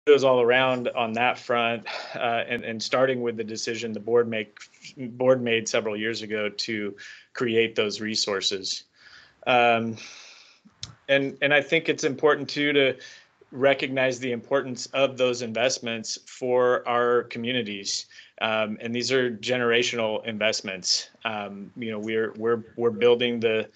kudos all around on that front, and starting with the decision the board made several years ago to create those resources. And I think it's important too to recognize the importance of those investments for our communities. And these are generational investments. We're building the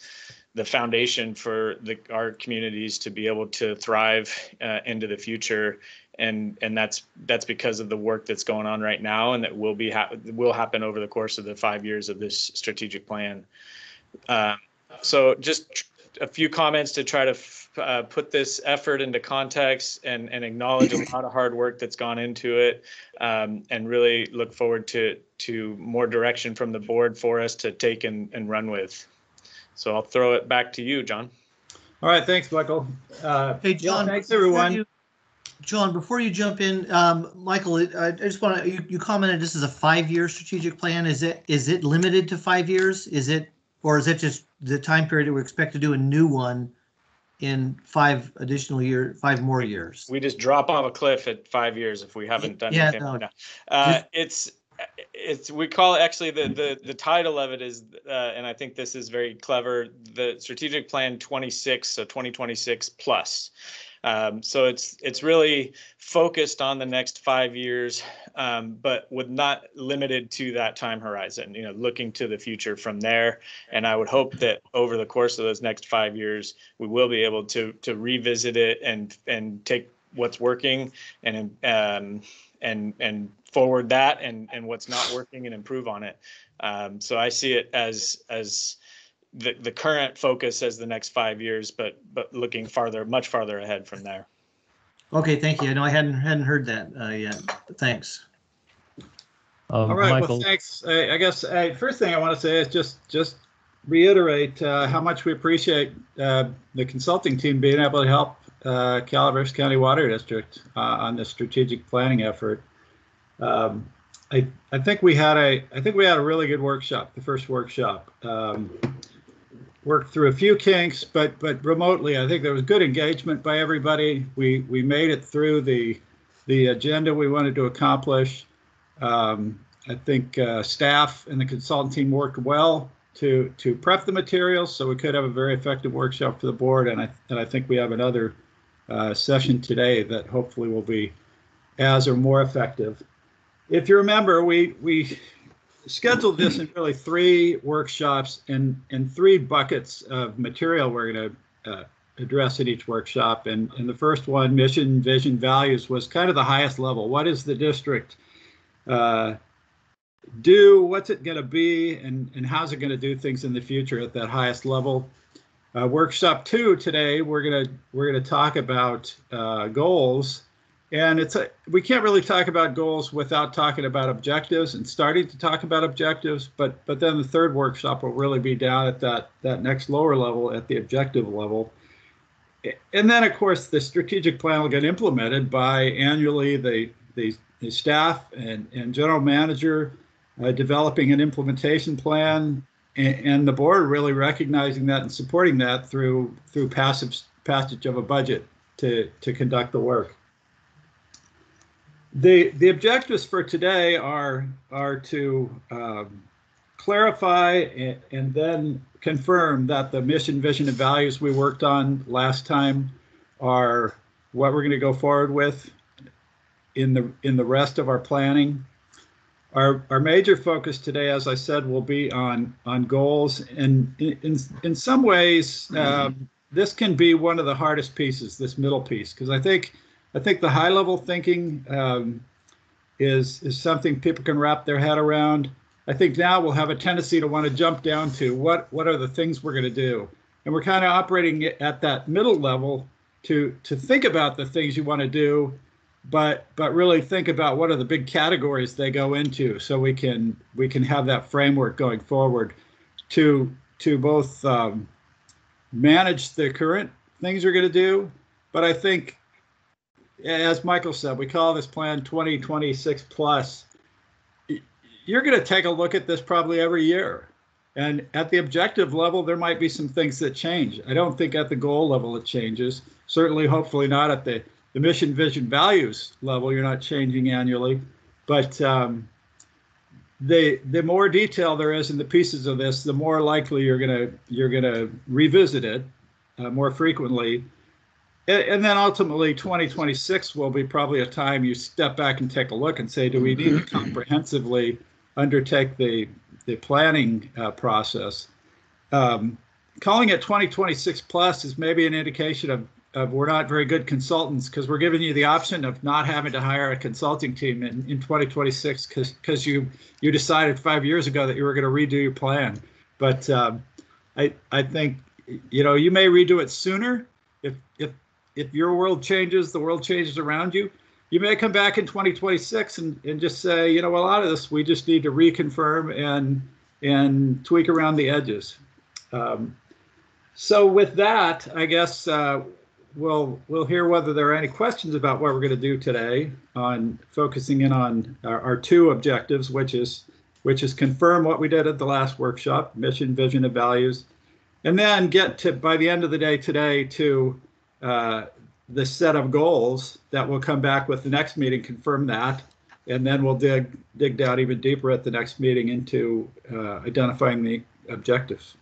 foundation for our communities to be able to thrive into the future, and that's because of the work that's going on right now, and that will happen over the course of the 5 years of this strategic plan. So just a few comments to try to put this effort into context and acknowledge a lot of hard work that's gone into it, and really look forward to more direction from the board for us to take and run with. So I'll throw it back to you, John. All right, thanks, Michael. Hey, John. Thanks, everyone. John, before you jump in, Michael, I just want to, you commented this is a 5-year strategic plan. Is it limited to 5 years? Or is it just the time period that we expect to do a new one in 5 more years? We just drop off a cliff at 5 years if we haven't done anything. No. We call it, actually, the title of it is, and I think this is very clever, the Strategic Plan 26, so 2026 plus. So it's really focused on the next 5 years, but not limited to that time horizon, looking to the future from there. And I would hope that over the course of those next 5 years, we will be able to revisit it and take what's working and forward that and what's not working and improve on it. So I see it as the current focus as the next 5 years, but looking much farther ahead from there. Okay, thank you. I know I hadn't heard that yet. Thanks. All right, Michael. Well, thanks. I guess first thing I want to say is just reiterate how much we appreciate the consulting team being able to help Calaveras County Water District on this strategic planning effort. I think we had a really good workshop, the first workshop. Worked through a few kinks, but remotely, I think there was good engagement by everybody. We made it through the agenda we wanted to accomplish. I think staff and the consultant team worked well to prep the materials, so we could have a very effective workshop for the board. And I think we have another session today that hopefully will be as or more effective. If you remember, we scheduled this in really 3 workshops and 3 buckets of material we're going to address at each workshop. And the first one, mission, vision, values, was kind of the highest level. What is the district do? What's it going to be? And how's it going to do things in the future at that highest level? Workshop 2 today, we're going to talk about goals. And we can't really talk about goals without talking about objectives and starting to talk about objectives. But then the third workshop will really be down at that next lower level, at the objective level. And then, of course, the strategic plan will get implemented by annually the staff and general manager developing an implementation plan, and the board really recognizing that and supporting that through passage of a budget to conduct the work. The objectives for today are to clarify and then confirm that the mission, vision, and values we worked on last time are what we're going to go forward with in the rest of our planning. Our major focus today, as I said, will be on goals, and in some ways this can be one of the hardest pieces, this middle piece, because I think the high level thinking is something people can wrap their head around. I think now we'll have a tendency to want to jump down to what are the things we're going to do, and we're kind of operating at that middle level to think about the things you want to do, but really think about what are the big categories they go into, so we can have that framework going forward to both manage the current things we're going to do. But I think, as Michael said, we call this plan 2026 plus. You're going to take a look at this probably every year. And at the objective level, there might be some things that change. I don't think at the goal level it changes. Certainly, hopefully not at the the mission, vision, values level, you're not changing annually, but the more detail there is in the pieces of this, the more likely you're gonna revisit it more frequently. And then ultimately 2026 will be probably a time you step back and take a look and say, do we need to comprehensively undertake the planning process? Calling it 2026 plus is maybe an indication of we're not very good consultants, because we're giving you the option of not having to hire a consulting team in 2026 because you decided 5 years ago that you were going to redo your plan. But I think, you know, you may redo it sooner if your world changes, the world changes around you. You may come back in 2026 and just say, you know, a lot of this we just need to reconfirm and tweak around the edges. So with that, I guess we'll hear whether there are any questions about what we're going to do today on focusing in on our two objectives, which is confirm what we did at the last workshop, mission, vision, and values, and then get to, by the end of the day today, to the set of goals that we'll come back with the next meeting, confirm that, and then we'll dig down even deeper at the next meeting into identifying the objectives.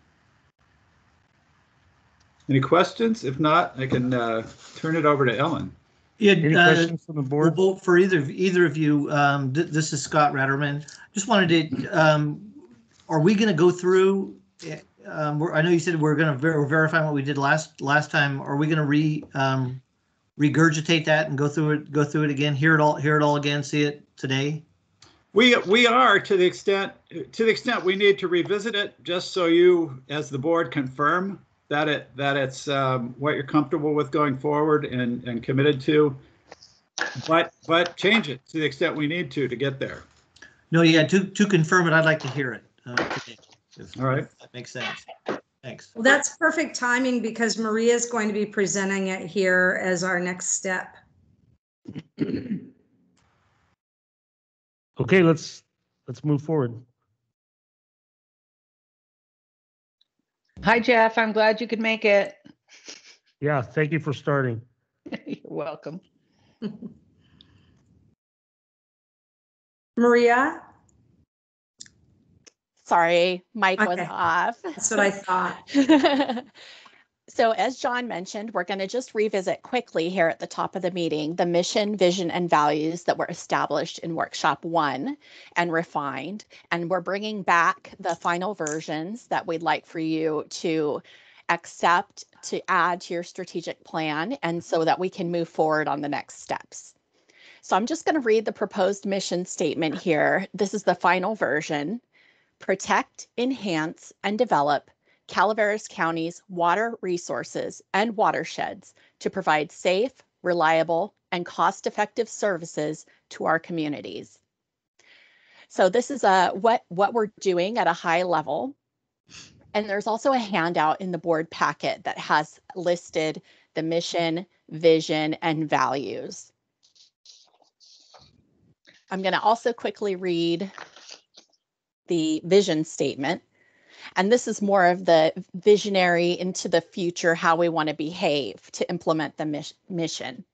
Any questions? If not, I can turn it over to Ellen. Yeah, Any questions from the board? We'll vote for either of you. This is Scott Ratterman. Just wanted to, are we going to go through? I know you said we're going to verify what we did last time. Are we going to regurgitate that and go through it again? Hear it all again. See it today. We are, to the extent we need to revisit it, just so you as the board confirm that it's what you're comfortable with going forward and committed to, but change it to the extent we need to get there. No, yeah, to confirm it, I'd like to hear it today. All right, that makes sense. Thanks. Well, that's perfect timing because Maria is going to be presenting it here as our next step. Okay, let's move forward. Hi, Jeff. I'm glad you could make it. Yeah, thank you for starting. You're welcome. Maria? Sorry, mic was Okay. off. That's what I thought. So as John mentioned, we're going to just revisit quickly here at the top of the meeting, the mission, vision, and values that were established in workshop 1 and refined. And we're bringing back the final versions that we'd like for you to accept, to add to your strategic plan, and so that we can move forward on the next steps. So I'm just going to read the proposed mission statement here. This is the final version. Protect, enhance, and develop Calaveras County's water resources and watersheds to provide safe, reliable, and cost-effective services to our communities. So this is what we're doing at a high level. And there's also a handout in the board packet that has listed the mission, vision, and values. I'm going to also quickly read the vision statement. And this is more of the visionary into the future, how we want to behave to implement the mission.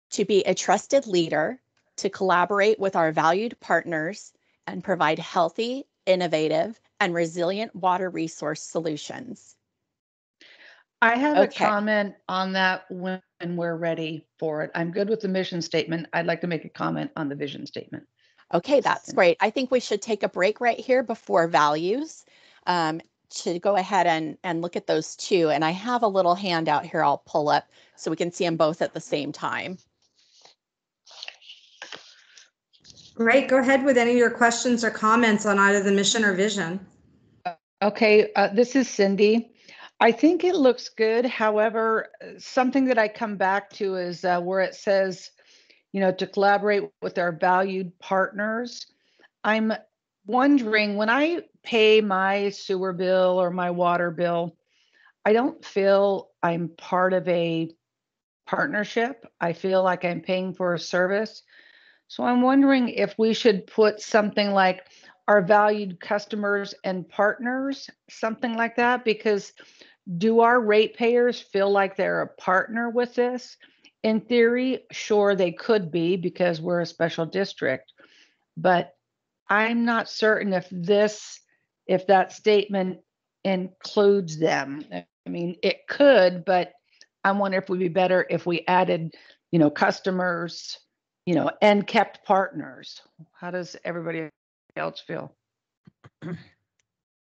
To be a trusted leader, to collaborate with our valued partners and provide healthy, innovative, and resilient water resource solutions. I have a comment on that when we're ready for it. I'm good with the mission statement. I'd like to make a comment on the vision statement. Okay, that's great. I think we should take a break right here before values to go ahead and look at those two. And I have a little handout here I'll pull up so we can see them both at the same time. Great. Go ahead with any of your questions or comments on either the mission or vision. Okay, this is Cindy. I think it looks good. However, something that I come back to is where it says, you know, to collaborate with our valued partners. I'm wondering, when I pay my sewer bill or my water bill, I don't feel I'm part of a partnership. I feel like I'm paying for a service. So I'm wondering if we should put something like our valued customers and partners, something like that, because do our ratepayers feel like they're a partner with this? in theory, sure, they could be because we're a special district, but I'm not certain if that statement includes them. I mean, it could, but I wonder if it would be better if we added, customers, and kept partners. How does everybody else feel?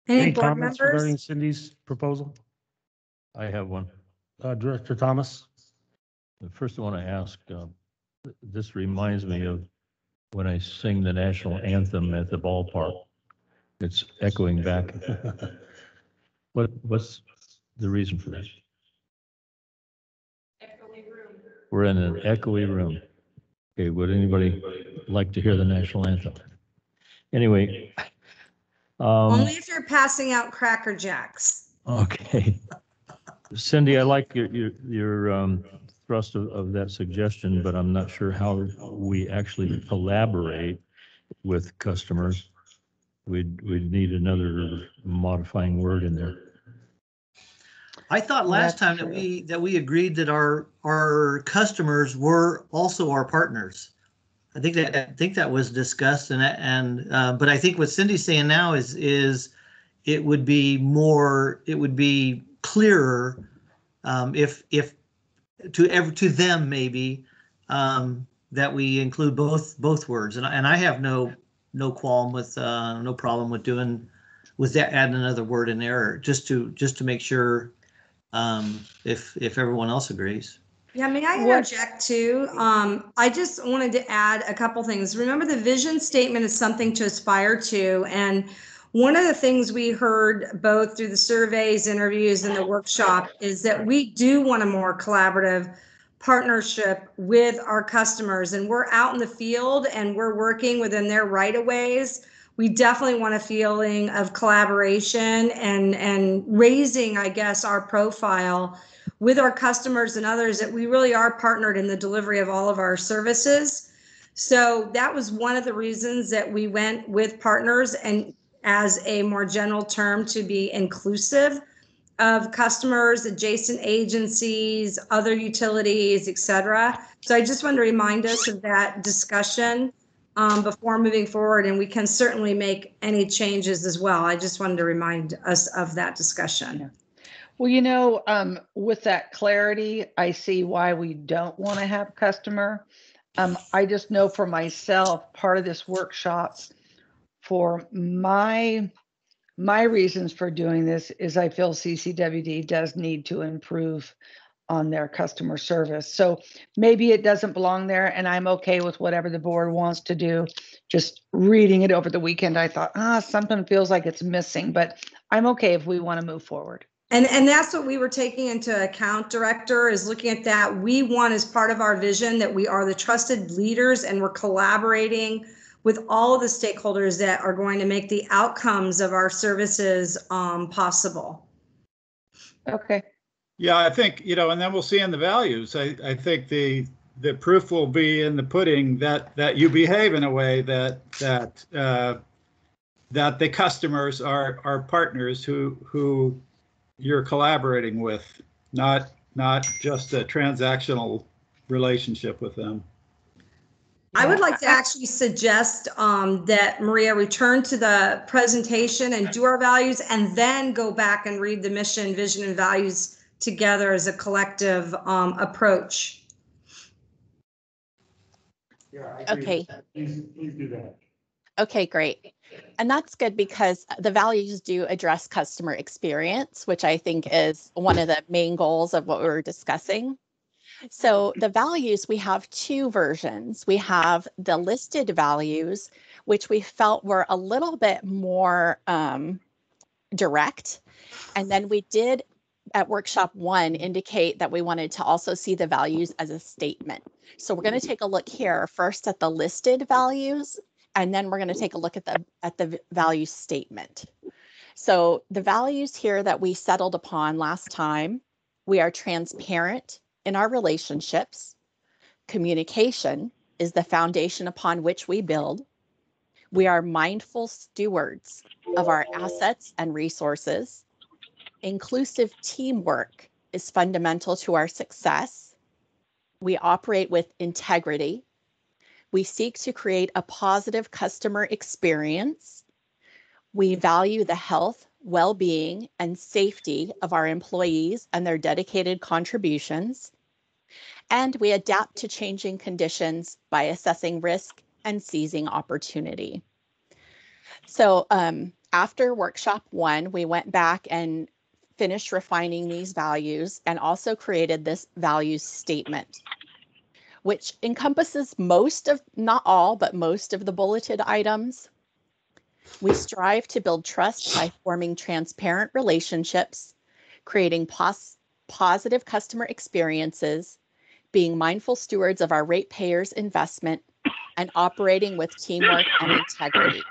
Any Any board comments regarding members? Cindy's proposal? I have one. Director Thomas? First, I want to ask, this reminds me of when I sing the national anthem at the ballpark. It's echoing back. What's the reason for that? We're in an echoey room. Okay, would anybody like to hear the national anthem? Anyway. Only if you're passing out Cracker Jacks. Okay. Cindy, I like your thrust of that suggestion, but I'm not sure how we actually collaborate with customers. We'd need another modifying word in there. I thought last time that we agreed that our customers were also our partners. I think that was discussed, but I think what Cindy's saying now is it would be clearer if to them maybe that we include both words, and I have no qualm with no problem with that, adding another word in there just to make sure if everyone else agrees. Yeah, may I interject too? I just wanted to add a couple things. Remember, the vision statement is something to aspire to. And one of the things we heard both through the surveys, interviews, and the workshop is that we do want a more collaborative partnership with our customers. And we're out in the field and we're working within their right-of-ways. We definitely want a feeling of collaboration and raising, I guess, our profile with our customers and others, that we really are partnered in the delivery of all of our services. So that was one of the reasons that we went with partners, and as a more general term, to be inclusive of customers, adjacent agencies, other utilities, et cetera. So I just want to remind us of that discussion before moving forward, and we can certainly make any changes as well. I just wanted to remind us of that discussion. Yeah. Well, with that clarity, I see why we don't want to have customer. I just know for myself, part of this workshop for my reasons for doing this is I feel CCWD does need to improve on their customer service. So maybe it doesn't belong there, and I'm okay with whatever the board wants to do. Just reading it over the weekend, I thought, something feels like it's missing, but I'm okay if we want to move forward. And that's what we were taking into account, Director, is looking at that. We want, as part of our vision, that we are the trusted leaders and we're collaborating with all of the stakeholders that are going to make the outcomes of our services possible. Okay. Yeah, I think, and then we'll see in the values. I think the proof will be in the pudding that you behave in a way that the customers are partners who you're collaborating with, not just a transactional relationship with them. I would like to actually suggest that Maria return to the presentation and do our values, and then go back and read the mission, vision, and values together as a collective approach. Yeah. Okay. Please do that. Okay, great. And that's good because the values do address customer experience, which I think is one of the main goals of what we were discussing. So the values, we have two versions. We have the listed values, which we felt were a little bit more direct. And then we did at workshop 1 indicate that we wanted to also see the values as a statement. So we're going to take a look here first at the listed values, and then we're going to take a look at the value statement. So the values here that we settled upon last time, we are transparent in our relationships. Communication is the foundation upon which we build. We are mindful stewards of our assets and resources. Inclusive teamwork is fundamental to our success. We operate with integrity. We seek to create a positive customer experience. We value the health, well-being, and safety of our employees and their dedicated contributions. And we adapt to changing conditions by assessing risk and seizing opportunity. So after workshop 1, we went back and finished refining these values and also created this values statement, which encompasses most of, not all, but most of the bulleted items. We strive to build trust by forming transparent relationships, creating positive customer experiences, being mindful stewards of our ratepayers' investment, and operating with teamwork and integrity.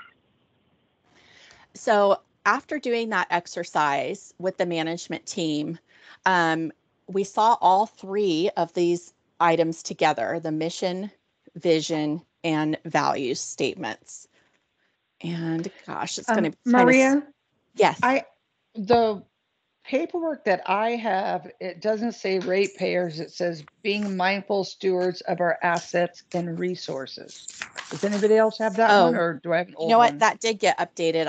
So after doing that exercise with the management team, we saw all 3 of these items together, the mission, vision, and values statements. And gosh, it's going to be Maria, yes. The paperwork that I have, it doesn't say ratepayers. It says being mindful stewards of our assets and resources. Does anybody else have that one, or do I have an old You know what? one? That did get updated.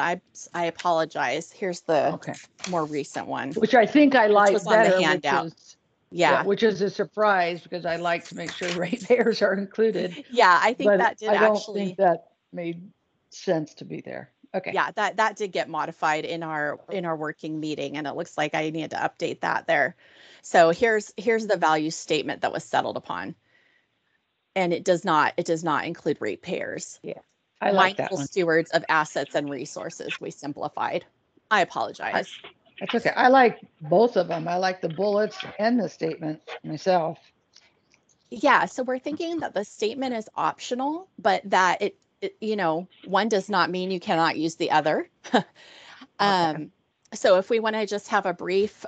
I apologize. Here's the Okay. more recent one. Which I think I like was on the better, handout. which is Yeah. which is a surprise because I like to make sure ratepayers are included. Yeah, I think But that did I don't actually. think that made sense to be there. Okay. Yeah, that did get modified in our working meeting, and it looks like I need to update that there. So here's the value statement that was settled upon, and it does not include ratepayers. Yeah, I like that Mindful one. stewards of assets and resources. We simplified. I apologize. That's okay. I like both of them. I like the bullets and the statement myself. Yeah, so we're thinking that the statement is optional, but that it you know, one does not mean you cannot use the other. Okay. So if we want to just have a brief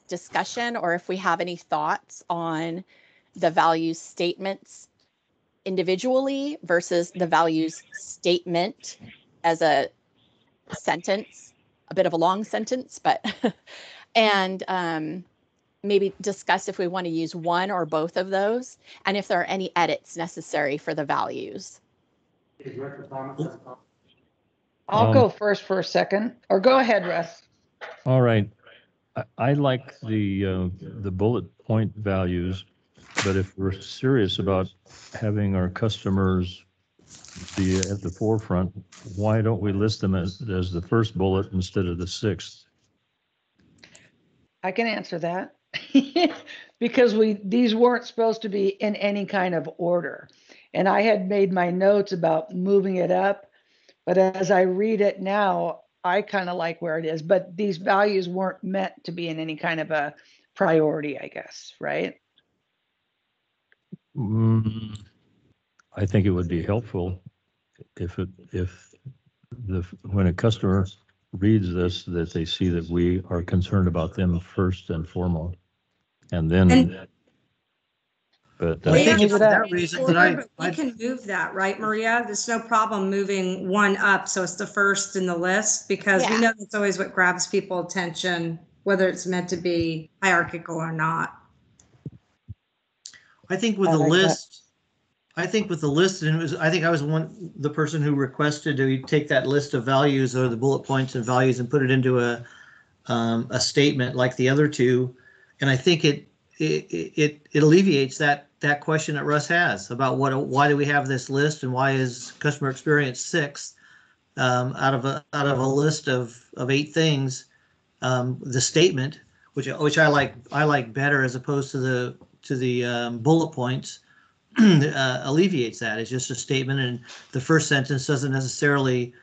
discussion, or if we have any thoughts on the values statements individually versus the values statement as a sentence, a bit of a long sentence, but and maybe discuss if we want to use one or both of those, and if there are any edits necessary for the values. I'll go first for a second, or go ahead, Russ. All right. I like the bullet point values, but if we're serious about having our customers be at the forefront, why don't we list them as the first bullet instead of the 6th? I can answer that because these weren't supposed to be in any kind of order. And I had made my notes about moving it up, but as I read it now, I kind of like where it is, but these values weren't meant to be in any kind of a priority, I guess, right? I think it would be helpful when a customer reads this, that they see that we are concerned about them first and foremost, and then. But I think Yeah, it's for that reason that we can move that, right, Maria? There's no problem moving one up, so it's the first in the list, because we know that's always what grabs people's attention, whether it's meant to be hierarchical or not. I think with the list, and I think I was the person who requested to take that list of values or the bullet points and values and put it into a statement like the other two, and I think it alleviates that question that Russ has about why do we have this list and why is customer experience 6th out of a list of 8 things. The statement, which I like better as opposed to the bullet points, alleviates that. It's just a statement, and the first sentence doesn't necessarily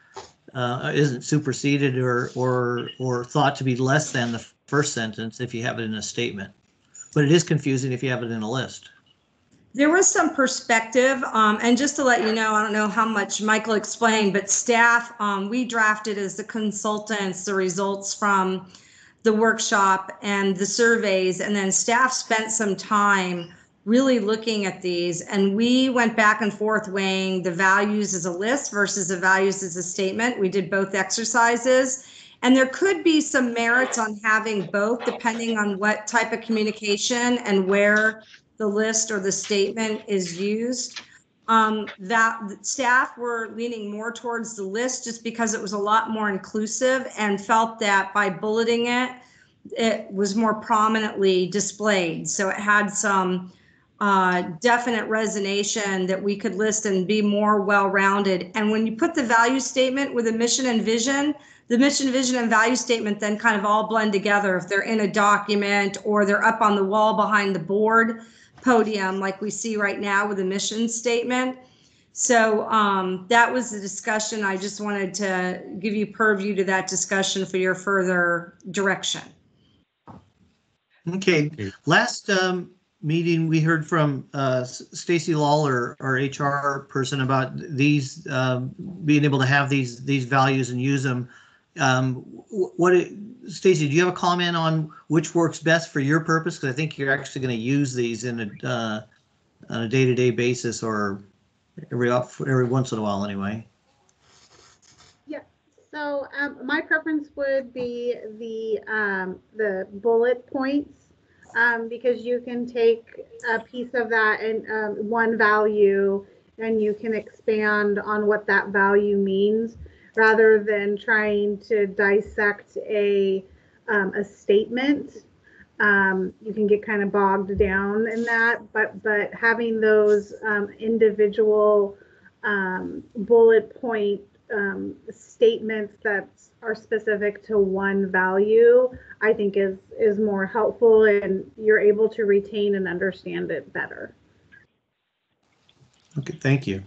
isn't superseded or thought to be less than the first sentence if you have it in a statement. But it is confusing if you have it in a list. There was some perspective, and just to let you know, I don't know how much Michael explained, but staff, we drafted as the consultants the results from the workshop and the surveys, and then staff spent some time really looking at these, and we went back and forth weighing the values as a list versus the values as a statement. We did both exercises. And there could be some merits on having both, depending on what type of communication and where the list or the statement is used. That staff were leaning more towards the list just because it was a lot more inclusive, and felt that by bulleting it, it was more prominently displayed. So it had some definite resonation that we could list and be more well-rounded. And when you put the value statement with a mission and vision, the mission, vision, and value statement then kind of all blend together if they're in a document or they're up on the wall behind the board podium like we see right now with the mission statement. So that was the discussion. I just wanted to give you purview to that discussion for your further direction. Okay, last meeting, we heard from Stacy Lawler, our HR person, about these being able to have these values and use them. Stacy, do you have a comment on which works best for your purpose? Because I think you're actually going to use these in on a day-to-day basis, or every once in a while, anyway. Yeah. So my preference would be the bullet points, because you can take a piece of that and one value, and you can expand on what that value means, rather than trying to dissect a statement. You can get kind of bogged down in that, but having those individual bullet point statements that are specific to one value, I think is more helpful, and you're able to retain and understand it better. Okay, thank you.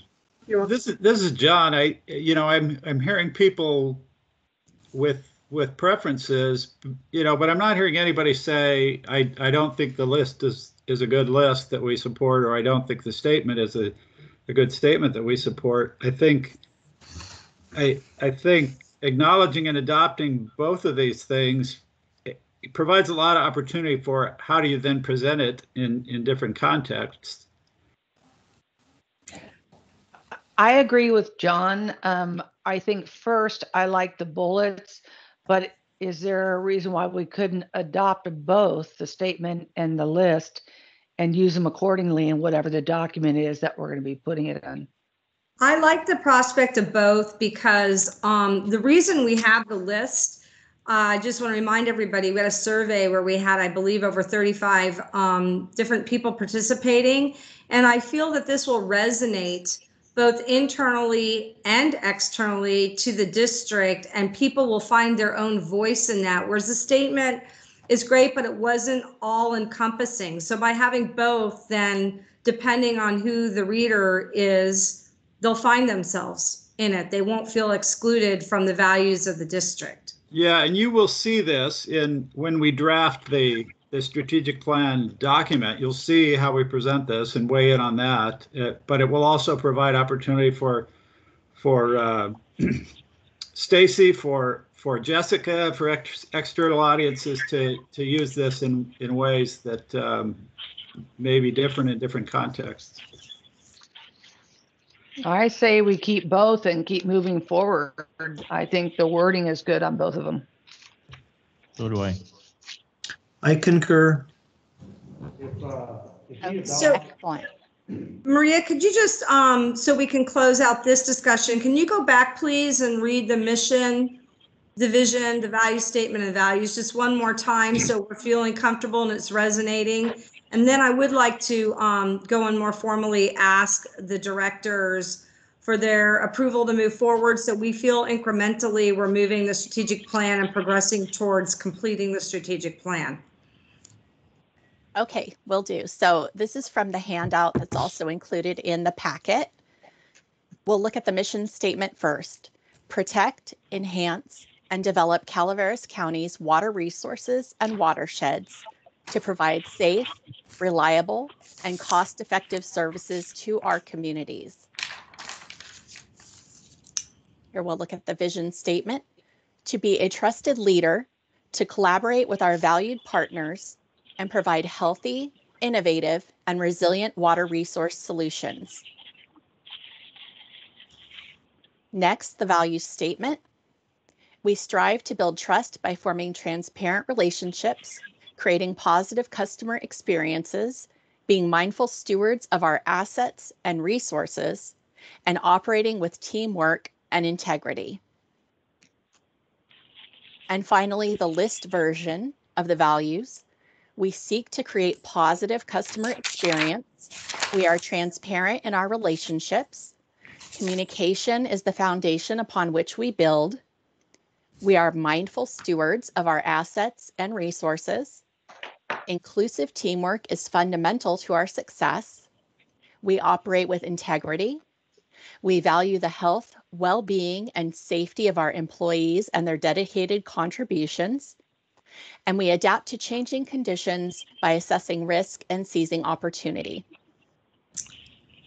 You're welcome. This is John. I'm hearing people with preferences, but I'm not hearing anybody say I don't think the list is a good list that we support, or I don't think the statement is a good statement that we support. I think acknowledging and adopting both of these things, it provides a lot of opportunity for how do you then present it in different contexts. I agree with John. I think first, I like the bullets, but is there a reason why we couldn't adopt both the statement and the list and use them accordingly in whatever the document is that we're going to be putting it in? I like the prospect of both because the reason we have the list, I just want to remind everybody, we had a survey where we had, I believe, over 35 different people participating. And I feel that this will resonate both internally and externally to the district, and people will find their own voice in that. Whereas the statement is great, but it wasn't all encompassing. So by having both, then depending on who the reader is, they'll find themselves in it. They won't feel excluded from the values of the district. Yeah, and you will see this when we draft the strategic plan document. You'll see how we present this and weigh in on that. But it will also provide opportunity for Stacy, for Jessica, for external audiences to use this in ways that may be different in different contexts. I say we keep both and keep moving forward. I think the wording is good on both of them. So do I. I concur. Excellent. Maria, could you just, so we can close out this discussion, can you go back, please, and read the mission, the vision, the value statement, and values just one more time so we're feeling comfortable and it's resonating? And then I would like to go and more formally ask the directors for their approval to move forward, so we feel incrementally we're moving the strategic plan and progressing towards completing the strategic plan. Okay, will do. So this is from the handout that's also included in the packet. We'll look at the mission statement first. Protect, enhance, and develop Calaveras County's water resources and watersheds to provide safe, reliable, and cost-effective services to our communities. Here we'll look at the vision statement. To be a trusted leader, to collaborate with our valued partners, and provide healthy, innovative, and resilient water resource solutions. Next, the value statement. We strive to build trust by forming transparent relationships, creating positive customer experiences, being mindful stewards of our assets and resources, and operating with teamwork and integrity. And finally, the list version of the values. We seek to create positive customer experience. We are transparent in our relationships. Communication is the foundation upon which we build. We are mindful stewards of our assets and resources. Inclusive teamwork is fundamental to our success. We operate with integrity. We value the health, well-being, and safety of our employees and their dedicated contributions. And we adapt to changing conditions by assessing risk and seizing opportunity.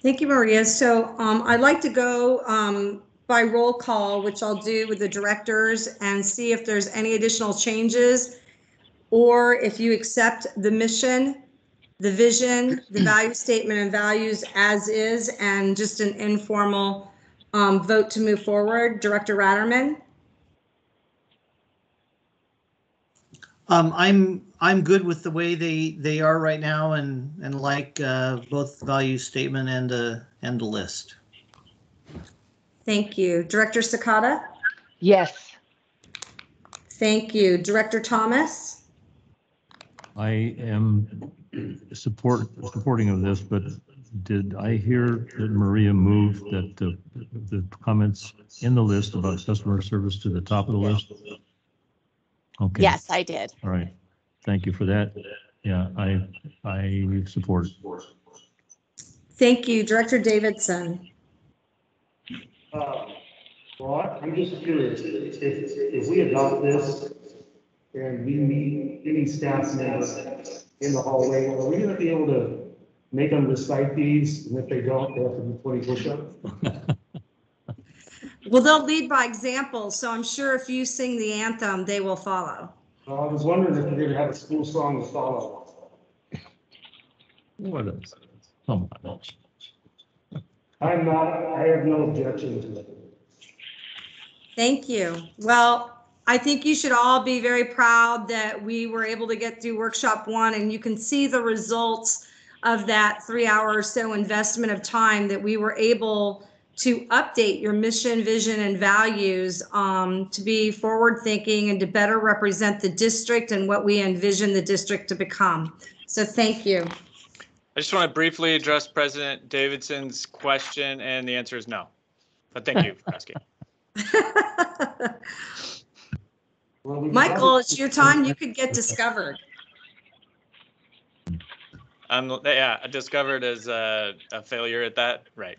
Thank you, Maria. So I'd like to go by roll call, which I'll do with the directors, and see if there's any additional changes, or if you accept the mission, the vision, the value statement and values as is, and just an informal vote to move forward. Director Ratterman? I'm good with the way they are right now, and like both the value statement and the list. Thank you. Director Sakata? Yes. Thank you. Director Thomas? I am supporting of this, but did I hear that Maria moved that the comments in the list about customer service to the top of the list? Okay. Yes, I did. All right. Thank you for that. Yeah, I support it. Thank you. Director Davidson? Well, I'm just curious, if we adopt this and we meet any staff members in the hallway, are we gonna be able to make them recite these? And if they don't, they have to do 20 push-ups? Well, they'll lead by example, so I'm sure if you sing the anthem, they will follow. I was wondering if we're gonna have a school song to follow. What else? Come on. I have no objection to it. Thank you. Well, I think you should all be very proud that we were able to get through workshop 1, and you can see the results of that 3-hour or so investment of time that we were able to update your mission, vision, and values to be forward thinking and to better represent the district and what we envision the district to become. So thank you. I just want to briefly address President Davidson's question, and the answer is no. But thank you for asking. Michael, it's your time. You could get discovered. Yeah, discovered as a failure at that, right?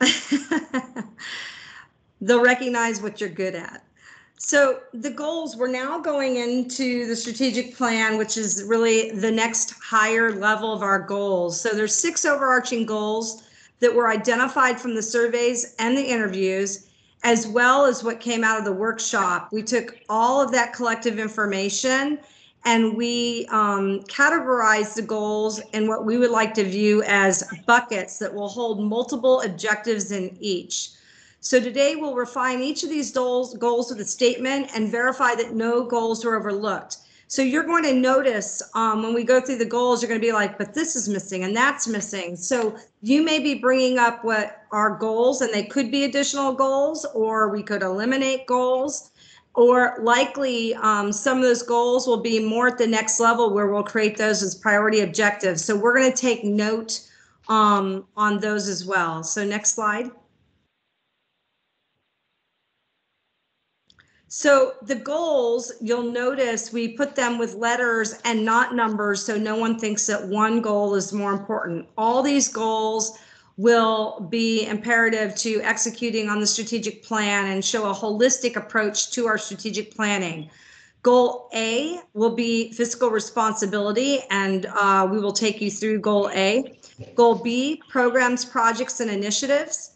They'll recognize what you're good at. So the goals, we're now going into the strategic plan, which is really the next higher level of our goals. So there's 6 overarching goals that were identified from the surveys and the interviews, as well as what came out of the workshop. We took all of that collective information and we categorized the goals in what we would like to view as buckets that will hold multiple objectives in each. So today we'll refine each of these goals with a statement and verify that no goals were overlooked. So you're going to notice when we go through the goals, you're going to be like, but this is missing and that's missing. So you may be bringing up what are goals, and they could be additional goals, or we could eliminate goals, or likely some of those goals will be more at the next level where we'll create those as priority objectives. So we're going to take note on those as well. So next slide. So the goals, you'll notice we put them with letters and not numbers, so no one thinks that one goal is more important. All these goals will be imperative to executing on the strategic plan and show a holistic approach to our strategic planning. Goal A will be fiscal responsibility, and we will take you through Goal A. Goal B, programs, projects, and initiatives.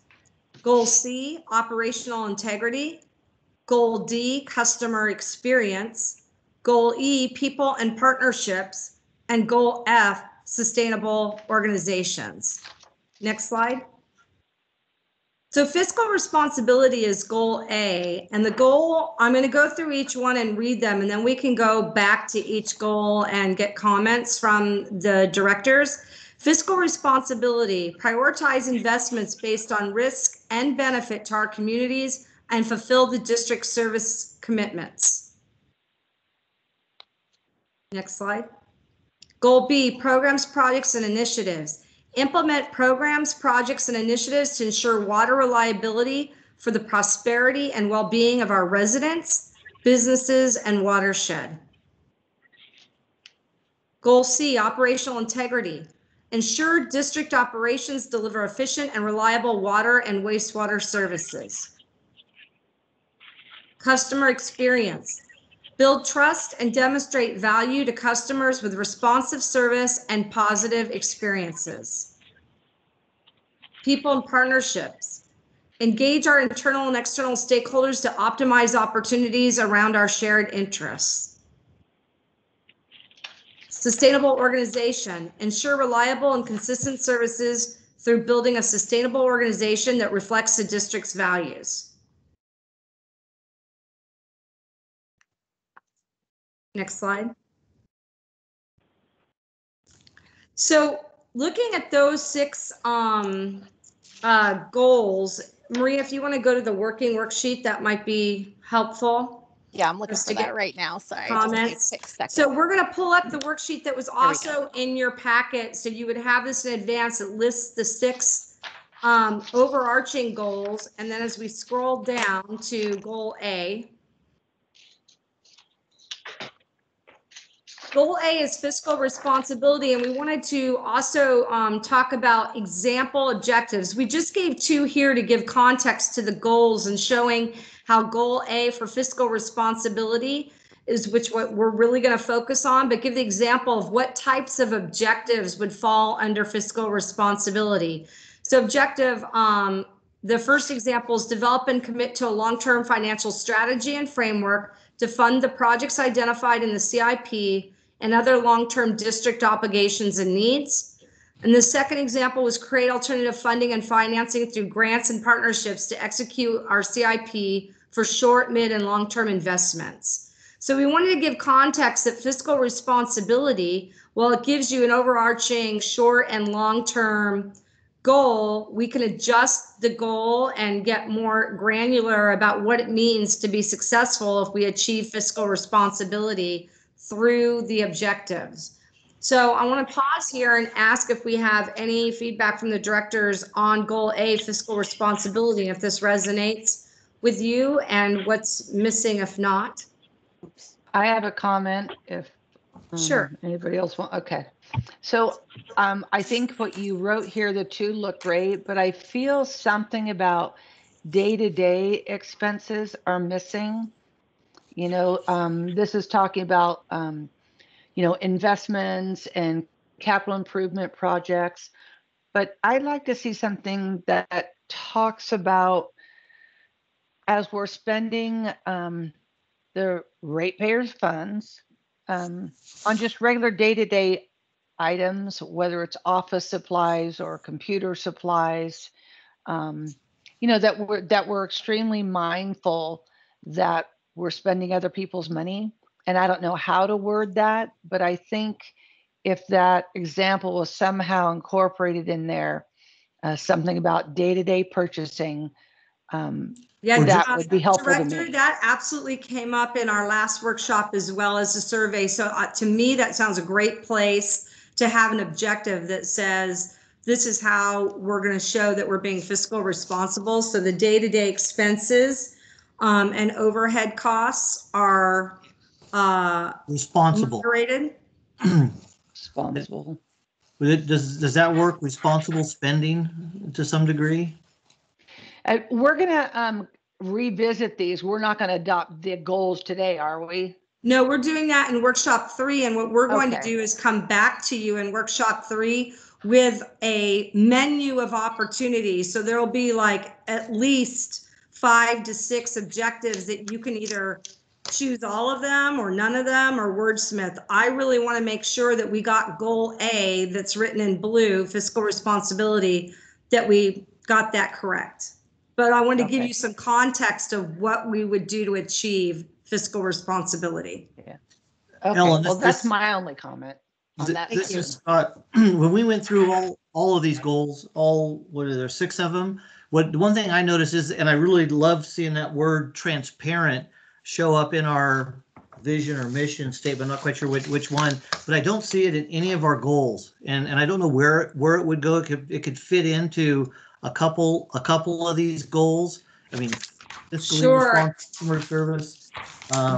Goal C, operational integrity. Goal D, customer experience. Goal E, people and partnerships. And Goal F, sustainable organizations. Next slide. So fiscal responsibility is Goal A, and the goal, I'm going to go through each one and read them, and then we can go back to each goal and get comments from the directors. Fiscal responsibility, prioritize investments based on risk and benefit to our communities and fulfill the district service commitments. Next slide. Goal B, programs, projects, and initiatives. Implement programs, projects, and initiatives to ensure water reliability for the prosperity and well-being of our residents, businesses, and watershed. Goal C, operational integrity. Ensure district operations deliver efficient and reliable water and wastewater services. Customer experience. Build trust and demonstrate value to customers with responsive service and positive experiences. People and partnerships. Engage our internal and external stakeholders to optimize opportunities around our shared interests. Sustainable organization. Ensure reliable and consistent services through building a sustainable organization that reflects the district's values. Next slide. So looking at those 6 goals, Maria, if you want to go to the working worksheet, that might be helpful. Yeah, I'm looking for that right now. Sorry. Comments. So we're going to pull up the worksheet that was also in your packet. So you would have this in advance. It lists the 6 overarching goals. And then as we scroll down to goal A, goal A is fiscal responsibility, and we wanted to also talk about example objectives. We just gave 2 here to give context to the goals and showing how goal A for fiscal responsibility is what we're really going to focus on, but give the example of what types of objectives would fall under fiscal responsibility. So objective, the first example is develop and commit to a long-term financial strategy and framework to fund the projects identified in the CIP and other long-term district obligations and needs. And the second example was create alternative funding and financing through grants and partnerships to execute our CIP for short, mid, and long-term investments. So we wanted to give context that fiscal responsibility, while it gives you an overarching short and long-term goal, we can adjust the goal and get more granular about what it means to be successful if we achieve fiscal responsibility through the objectives. So I want to pause here and ask if we have any feedback from the directors on goal A, fiscal responsibility, if this resonates with you and what's missing if not. I have a comment if Sure. Anybody else want? Okay. So I think what you wrote here, the 2 look great, but I feel something about day-to-day expenses are missing. You know, this is talking about, you know, investments and capital improvement projects, but I'd like to see something that talks about as we're spending the ratepayers' funds on just regular day-to-day items, whether it's office supplies or computer supplies, you know, that we're extremely mindful that we're spending other people's money. And I don't know how to word that, but I think if that example was somehow incorporated in there, something about day-to-day purchasing, that would be helpful Director, to me. that absolutely came up in our last workshop as well as the survey. So to me, that sounds a great place to have an objective that says, this is how we're going to show that we're being fiscal responsible. So the day-to-day expenses and overhead costs are responsible. Moderated. Responsible. Does that work? Responsible spending to some degree? We're going to revisit these. We're not going to adopt the goals today, are we? No, we're doing that in workshop 3. And what we're going to do is come back to you in workshop 3 with a menu of opportunities. So there'll be like at least 5 to 6 objectives that you can either choose all of them or none of them or wordsmith. I really want to make sure that we got goal A that's written in blue, fiscal responsibility, that we got that correct. But I want to give you some context of what we would do to achieve fiscal responsibility. Yeah. Okay. Ellen, well, that's my only comment. on that. This Thank you. is when we went through all of these goals, what are there, 6 of them? The one thing I noticed is, and I really love seeing that word transparent show up in our vision or mission statement. Not quite sure which one, but I don't see it in any of our goals, and I don't know where it would go. It could fit into a couple of these goals. I mean, fiscally Sure. responsible customer service.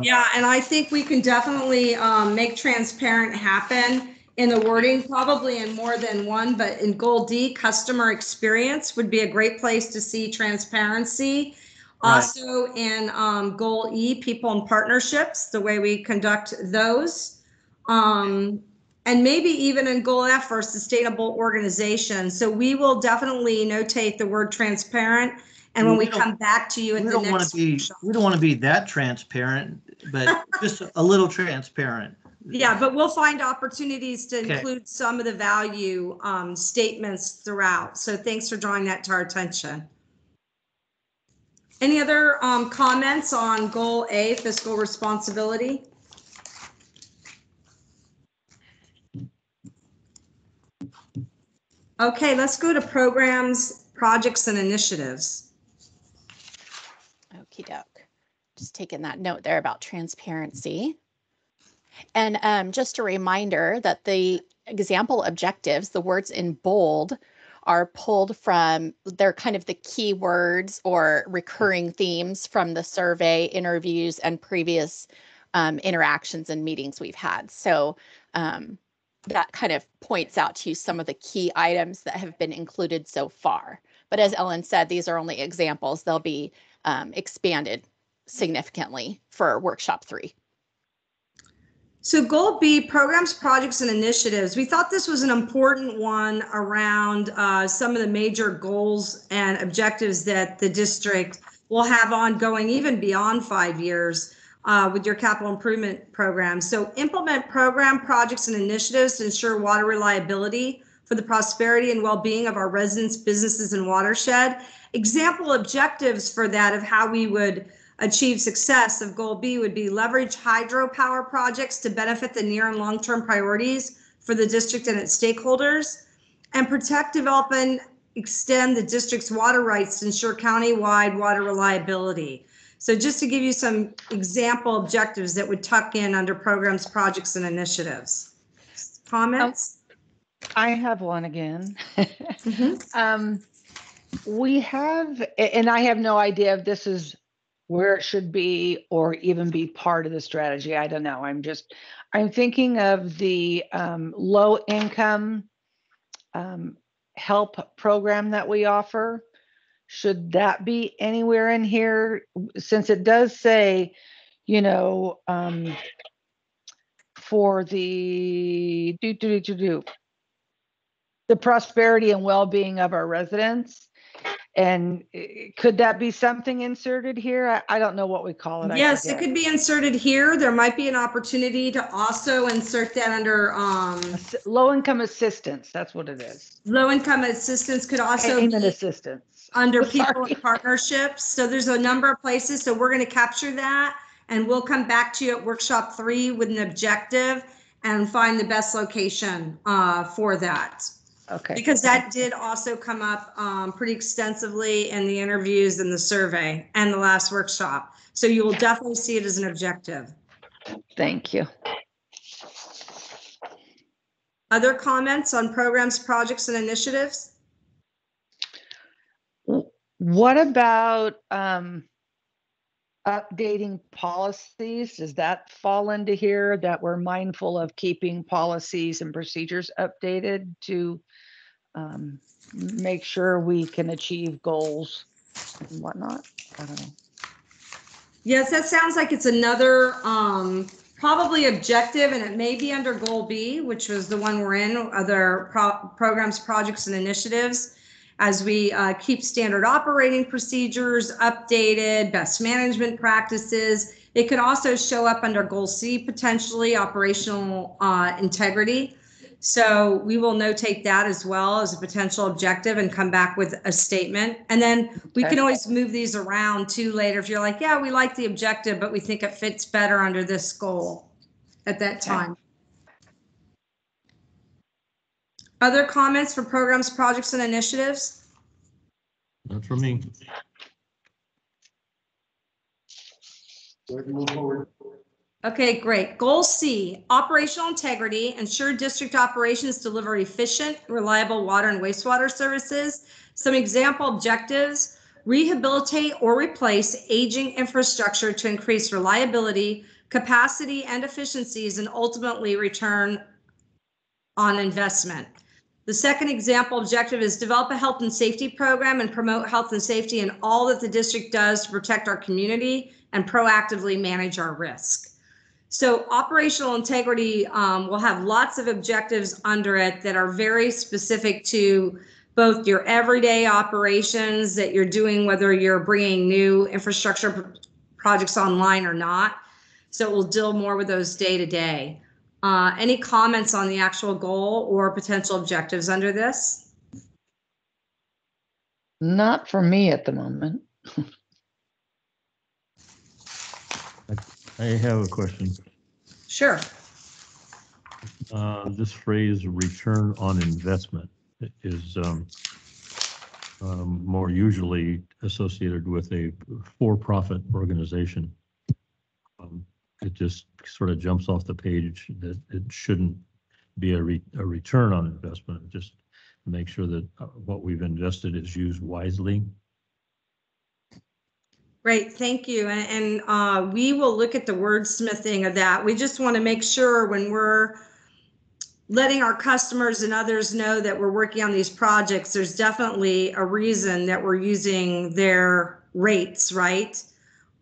Yeah, and I think we can definitely make transparent happen in the wording, probably in more than one, but in goal D, customer experience would be a great place to see transparency. Right. Also in goal E, people and partnerships, the way we conduct those. And maybe even in goal F for sustainable organization. So we will definitely notate the word transparent. And when we come back to you at the next workshop. We don't want to be that transparent, but just a little transparent. Yeah, but we'll find opportunities to include some of the value statements throughout. So thanks for drawing that to our attention. Any other comments on goal A, fiscal responsibility? Okay, let's go to programs, projects, and initiatives. Okie doke. Just taking that note there about transparency. And just a reminder that the example objectives, the words in bold, are pulled from, they're kind of the key words or recurring themes from the survey, interviews, and previous interactions and meetings we've had. So that kind of points out to you some of the key items that have been included so far. But as Ellen said, these are only examples. They'll be expanded significantly for workshop 3. So goal B, programs, projects, and initiatives. We thought this was an important one around some of the major goals and objectives that the district will have ongoing even beyond 5 years with your capital improvement program. So implement program, projects, and initiatives to ensure water reliability for the prosperity and well-being of our residents, businesses, and watershed. Example objectives for that of how we would achieve success of goal B would be leverage hydropower projects to benefit the near and long-term priorities for the district and its stakeholders, and protect, develop, and extend the district's water rights to ensure county-wide water reliability. So just to give you some example objectives that would tuck in under programs, projects, and initiatives. Comments? I have one again. Mm-hmm. We have, and I have no idea if this is where it should be or even be part of the strategy. I don't know. I'm thinking of the low income help program that we offer. Should that be anywhere in here? Since it does say, you know, for the the prosperity and well-being of our residents. And could that be something inserted here? I don't know what we call it. Yes, it could be inserted here. There might be an opportunity to also insert that under low-income assistance. That's what it is. Low-income assistance could also Payment be assistance under people and partnerships. So there's a number of places. So we're going to capture that, and we'll come back to you at workshop 3 with an objective and find the best location for that. Okay. Because that did also come up pretty extensively in the interviews and the survey and the last workshop. So you will definitely see it as an objective. Thank you. Other comments on programs, projects, and initiatives? What about updating policies? Does that fall into here, that we're mindful of keeping policies and procedures updated to make sure we can achieve goals and whatnot? I don't know. Yes, that sounds like it's another probably objective, and it may be under goal B, which was the one we're in, other programs, projects, and initiatives, as we keep standard operating procedures updated, best management practices. It could also show up under goal C, potentially operational integrity. So we will notate that as well as a potential objective and come back with a statement. And then we can always move these around too later if you're like, yeah, we like the objective, but we think it fits better under this goal at that time. Other comments for programs, projects, and initiatives? Not for me. Move forward. Okay, great. Goal C, operational integrity, ensure district operations deliver efficient, reliable water and wastewater services. Some example objectives: rehabilitate or replace aging infrastructure to increase reliability, capacity, and efficiencies, and ultimately return on investment. The second example objective is develop a health and safety program and promote health and safety in all that the district does to protect our community and proactively manage our risk. So operational integrity will have lots of objectives under it that are very specific to both your everyday operations that you're doing, whether you're bringing new infrastructure projects online or not. So we'll deal more with those day to day. Any comments on the actual goal or potential objectives under this? Not for me at the moment. I have a question. Sure. This phrase "return on investment" is more usually associated with a for-profit organization. It just sort of jumps off the page that it shouldn't be a return on investment. Just make sure that what we've invested is used wisely. Great, thank you. And we will look at the wordsmithing of that. We just want to make sure when we're letting our customers and others know that we're working on these projects, there's definitely a reason that we're using their rates, right?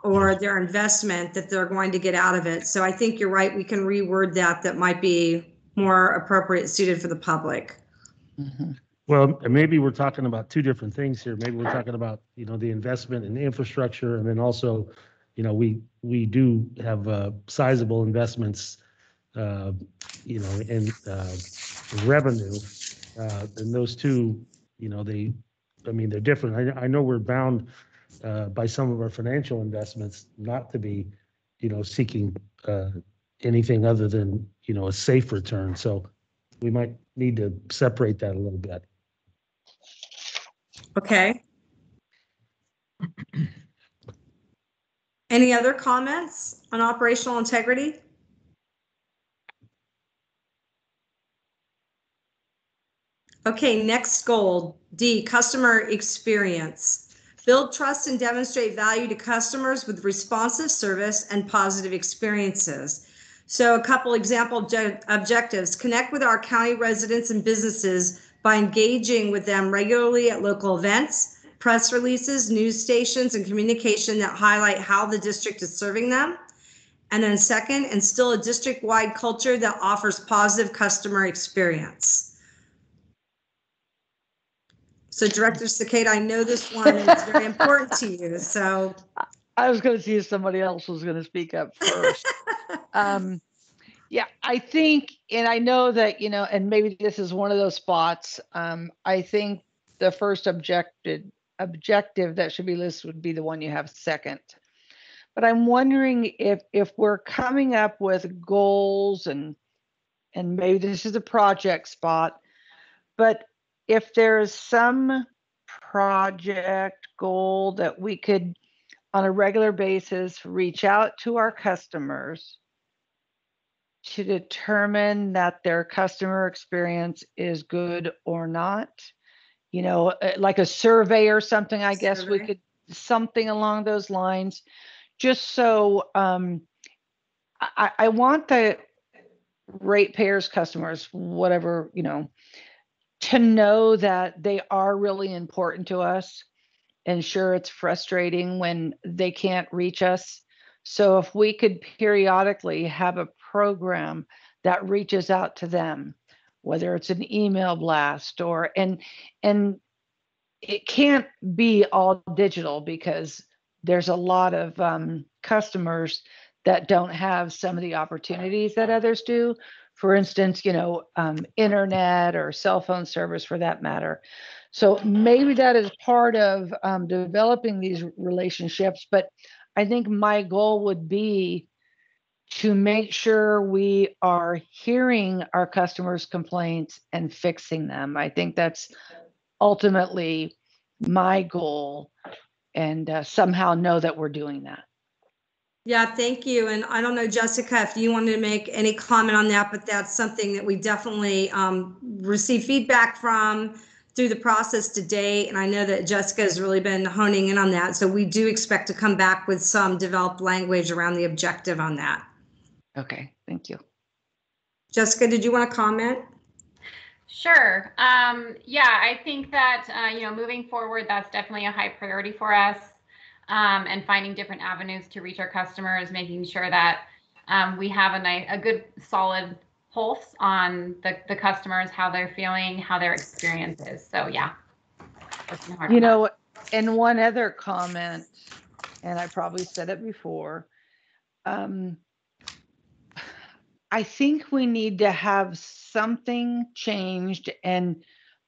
Or their investment that they're going to get out of it. So I think you're right. We can reword that. That might be more appropriate, suited for the public. Mm-hmm. Well, maybe we're talking about two different things here. Maybe we're talking about, the investment in the infrastructure, and then also, we do have sizable investments, in revenue. And those two, they're different. I know we're bound by some of our financial investments not to be, seeking anything other than, a safe return. So we might need to separate that a little bit. Okay. Any other comments on operational integrity? Okay, next goal, D, customer experience. Build trust and demonstrate value to customers with responsive service and positive experiences. So a couple example objectives: connect with our county residents and businesses by engaging with them regularly at local events, press releases, news stations, and communication that highlight how the district is serving them. And then second, instill a district-wide culture that offers positive customer experience. So Director Cicada, I know this one is very important to you, so. I was going to see if somebody else was going to speak up first. Yeah, I think, and I know that, and maybe this is one of those spots. I think the first objective that should be listed would be the one you have second. But I'm wondering if we're coming up with goals, and maybe this is a project spot, but if there's some project goal that we could, on a regular basis, reach out to our customers to determine that their customer experience is good or not, like a survey or something, I guess we could, something along those lines, just so I want the ratepayers, customers, whatever, to know that they are really important to us. And sure, it's frustrating when they can't reach us. So if we could periodically have a program that reaches out to them, whether it's an email blast or, and it can't be all digital because there's a lot of customers that don't have some of the opportunities that others do. For instance, internet or cell phone service for that matter. So maybe that is part of developing these relationships, but I think my goal would be to make sure we are hearing our customers' complaints and fixing them. I think that's ultimately my goal, and somehow know that we're doing that. Yeah, thank you. And I don't know, Jessica, if you wanted to make any comment on that, but that's something that we definitely receive feedback from through the process to date. And I know that Jessica has really been honing in on that. So we do expect to come back with some developed language around the objective on that. Okay, thank you. Jessica, did you want to comment? Sure. Yeah, I think that, moving forward, that's definitely a high priority for us. And finding different avenues to reach our customers, making sure that we have a good solid pulse on the customers, how they're feeling, how their experience is. So yeah. And one other comment, and I probably said it before, I think we need to have something changed, and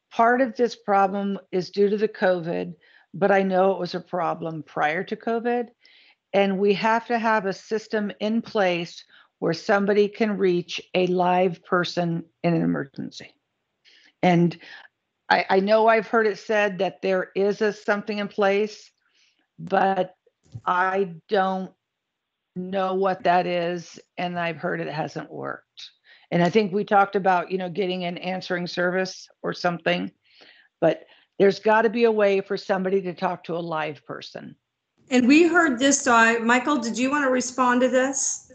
part of this problem is due to the COVID, but I know it was a problem prior to COVID. And we have to have a system in place where somebody can reach a live person in an emergency. And I know I've heard it said that there is something in place, but I don't know what that is, and I've heard it hasn't worked. And I think we talked about, getting an answering service or something, but there's got to be a way for somebody to talk to a live person. And we heard this, Michael, did you want to respond to this?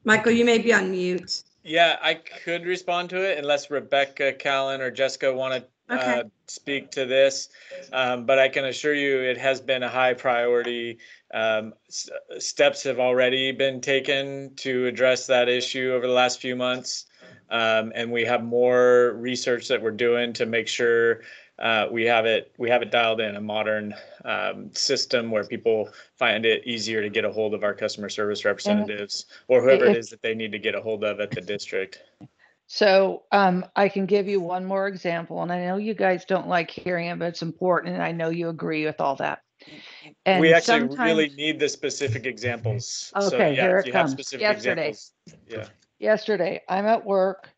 Michael, you may be on mute. Yeah, I could respond to it unless Rebecca, Callan, or Jessica want to speak to this. But I can assure you it has been a high priority. Steps have already been taken to address that issue over the last few months. And we have more research that we're doing to make sure we have it dialed in, a modern system where people find it easier to get a hold of our customer service representatives or whoever it is that they need to get a hold of at the district. So I can give you one more example, and I know you guys don't like hearing it, but it's important, and I know you agree with all that. And we actually really need the specific examples. Okay, so, yeah, here if it you comes. Have specific examples, yeah. Yesterday, I'm at work,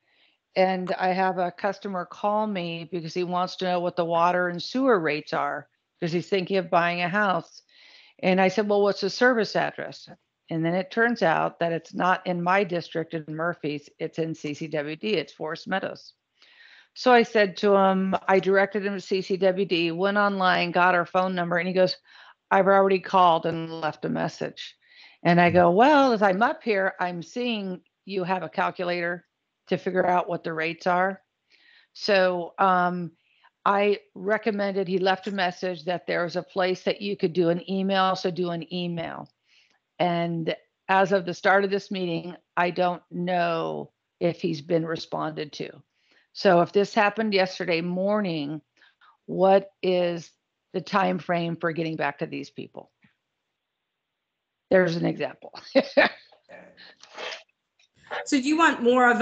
and I have a customer call me because he wants to know what the water and sewer rates are because he's thinking of buying a house. And I said, well, what's the service address? And then it turns out that it's not in my district in Murphy's, it's in CCWD, it's Forest Meadows. So I said to him, I directed him to CCWD, went online, got our phone number, and he goes, I've already called and left a message. And I go, well, as I'm up here, I'm seeing you have a calculator to figure out what the rates are. So I recommended he left a message that there was a place that you could do an email, so do an email. And as of the start of this meeting, I don't know if he's been responded to. So if this happened yesterday morning, what is the time frame for getting back to these people? There's an example. So you want more of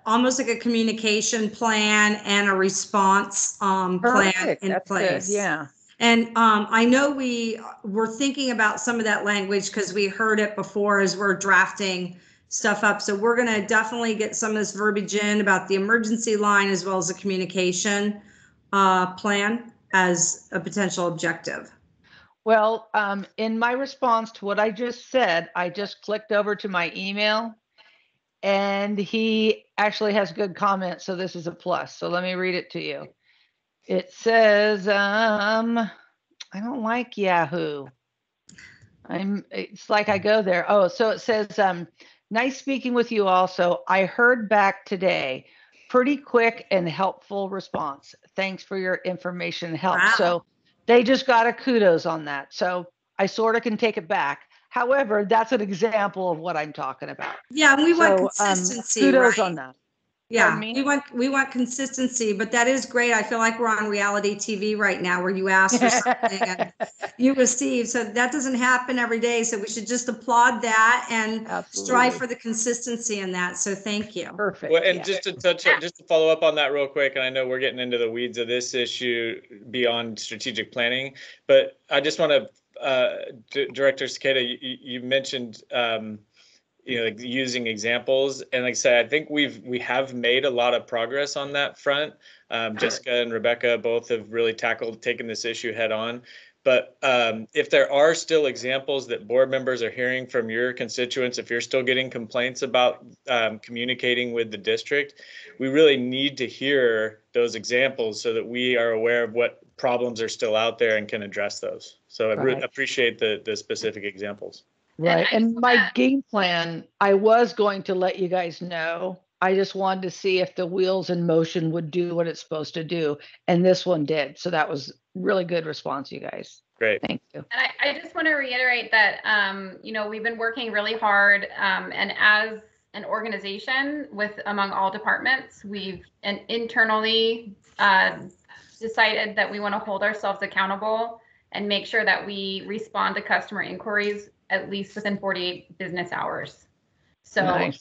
almost like a communication plan and a response plan in place? Good, yeah. And I know we were thinking about some of that language because we heard it before as we're drafting stuff up. So we're going to definitely get some of this verbiage in about the emergency line as well as the communication plan as a potential objective. Well, in my response to what I just said, I just clicked over to my email, and he actually has good comments. So this is a plus. So let me read it to you. It says, I don't like Yahoo. It's like I go there. Oh, so it says, nice speaking with you also. I heard back today. Pretty quick and helpful response. Thanks for your information and help. Wow. So they just got a kudos on that. So I sort of can take it back. However, that's an example of what I'm talking about. Yeah, we want consistency. Kudos on that. Yeah, we want consistency, but that is great. I feel like we're on reality TV right now where you ask for something and you receive. So that doesn't happen every day. So we should just applaud that and strive for the consistency in that. So thank you. Perfect. Well, and just to follow up on that real quick, and I know we're getting into the weeds of this issue beyond strategic planning, but I just want to Director Cicada, you mentioned like using examples, and like I said, I think we have made a lot of progress on that front. Jessica and Rebecca both have really taken this issue head on. But if there are still examples that board members are hearing from your constituents, if you're still getting complaints about communicating with the district, we really need to hear those examples so that we are aware of what problems are still out there and can address those. So I appreciate the specific examples. Right. And my game plan, I was going to let you guys know. I just wanted to see if the wheels in motion would do what it's supposed to do. And this one did. So that was really good response, you guys. Great. Thank you. And I just want to reiterate that, we've been working really hard. And as an organization among all departments, we've internally decided that we want to hold ourselves accountable and make sure that we respond to customer inquiries at least within 48 business hours. So, nice.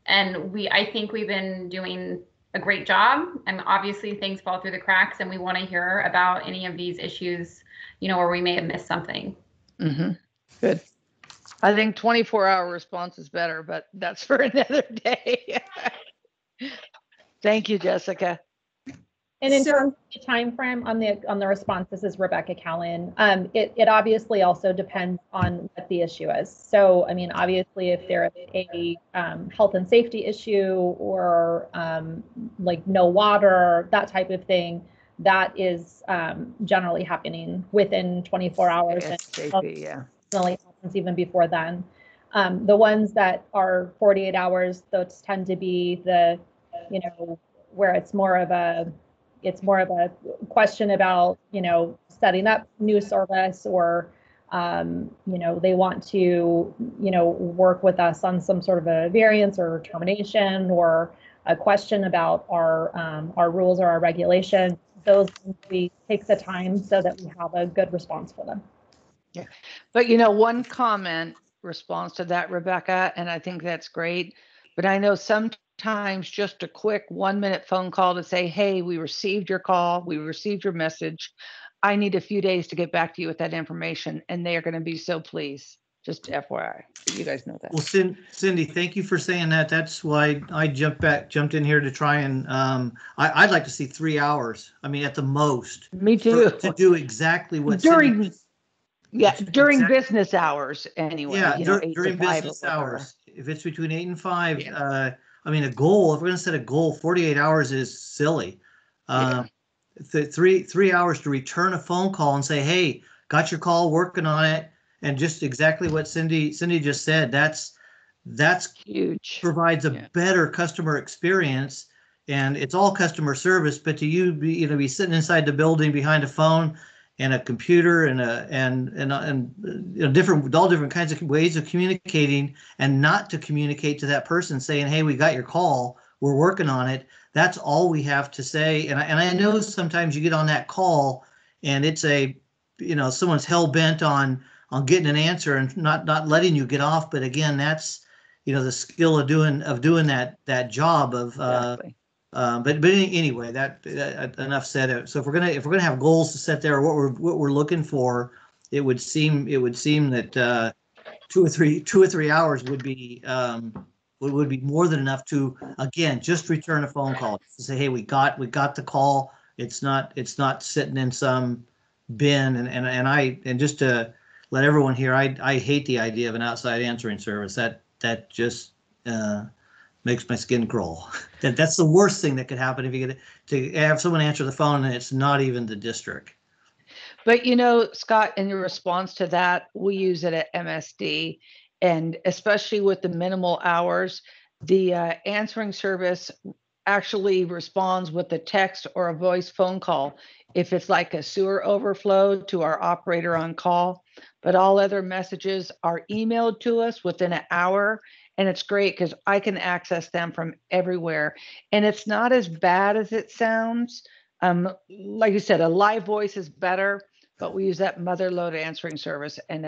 I think we've been doing a great job, and obviously things fall through the cracks, and we want to hear about any of these issues, where we may have missed something. Mm-hmm. Good. I think 24-hour response is better, but that's for another day. Thank you, Jessica. And in terms of the time frame on the response, this is Rebecca Callan. It obviously also depends on what the issue is. So, I mean, obviously, if there is a health and safety issue or like no water, that type of thing, that is generally happening within 24 hours. Safety, yeah. Happens even before then. The ones that are 48 hours, those tend to be the, where it's more of a question about, setting up new service or, they want to, work with us on some sort of a variance or termination or a question about our rules or our regulations. Those we take the time so that we have a good response for them. Yeah. But, one comment response to that, Rebecca, and I think that's great. But I know sometimes just a quick 1-minute phone call to say, hey, we received your call, we received your message. I need a few days to get back to you with that information. And they are going to be so pleased. Just FYI, you guys know that. Well, Cindy, thank you for saying that. That's why I jumped in here to try and I'd like to see 3 hours. I mean, at the most. Me too. To do exactly what during exactly. business hours anyway. Yeah, during business hours. If it's between 8 and 5, yeah. I mean, a goal. If we're going to set a goal, 48 hours is silly. 3 hours to return a phone call and say, "Hey, got your call, working on it," and just exactly what Cindy just said. That's huge. Provides a better customer experience, and it's all customer service. But to you, be sitting inside the building behind a phone and a computer and all different kinds of ways of communicating, and not to communicate to that person saying, "Hey, we got your call, we're working on it." That's all we have to say. And I know sometimes you get on that call and it's someone's hell bent on getting an answer and not letting you get off. But again, that's the skill of doing that job of. Exactly. But anyway, that enough said. So if we're gonna have goals to set there, what we're looking for, it would seem that 2 or 3 hours would be more than enough to, again, just return a phone call to say, hey, we got the call. It's not sitting in some bin. And just to let everyone hear, I hate the idea of an outside answering service. That just makes my skin crawl. That's the worst thing that could happen if you get to have someone answer the phone and it's not even the district. But Scott, in your response to that, we use it at MSD, and especially with the minimal hours, the answering service actually responds with a text or a voice phone call if it's like a sewer overflow to our operator on call. But all other messages are emailed to us within an hour. And it's great because I can access them from everywhere. And it's not as bad as it sounds. Like you said, a live voice is better, but we use that motherload answering service, and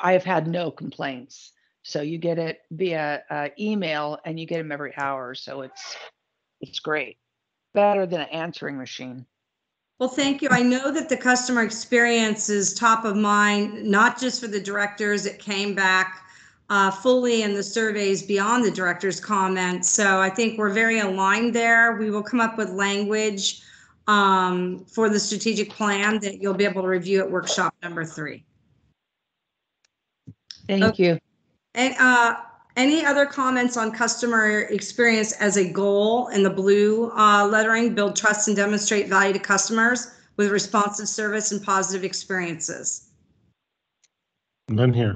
I've had no complaints. So you get it via email, and you get them every hour. So it's great, better than an answering machine. Well, thank you. I know that the customer experience is top of mind, not just for the directors. It came back fully in the surveys beyond the director's comments. So I think we're very aligned there. We will come up with language for the strategic plan that you'll be able to review at workshop number 3. Thank you. And any other comments on customer experience as a goal in the blue lettering? Build trust and demonstrate value to customers with responsive service and positive experiences. None here.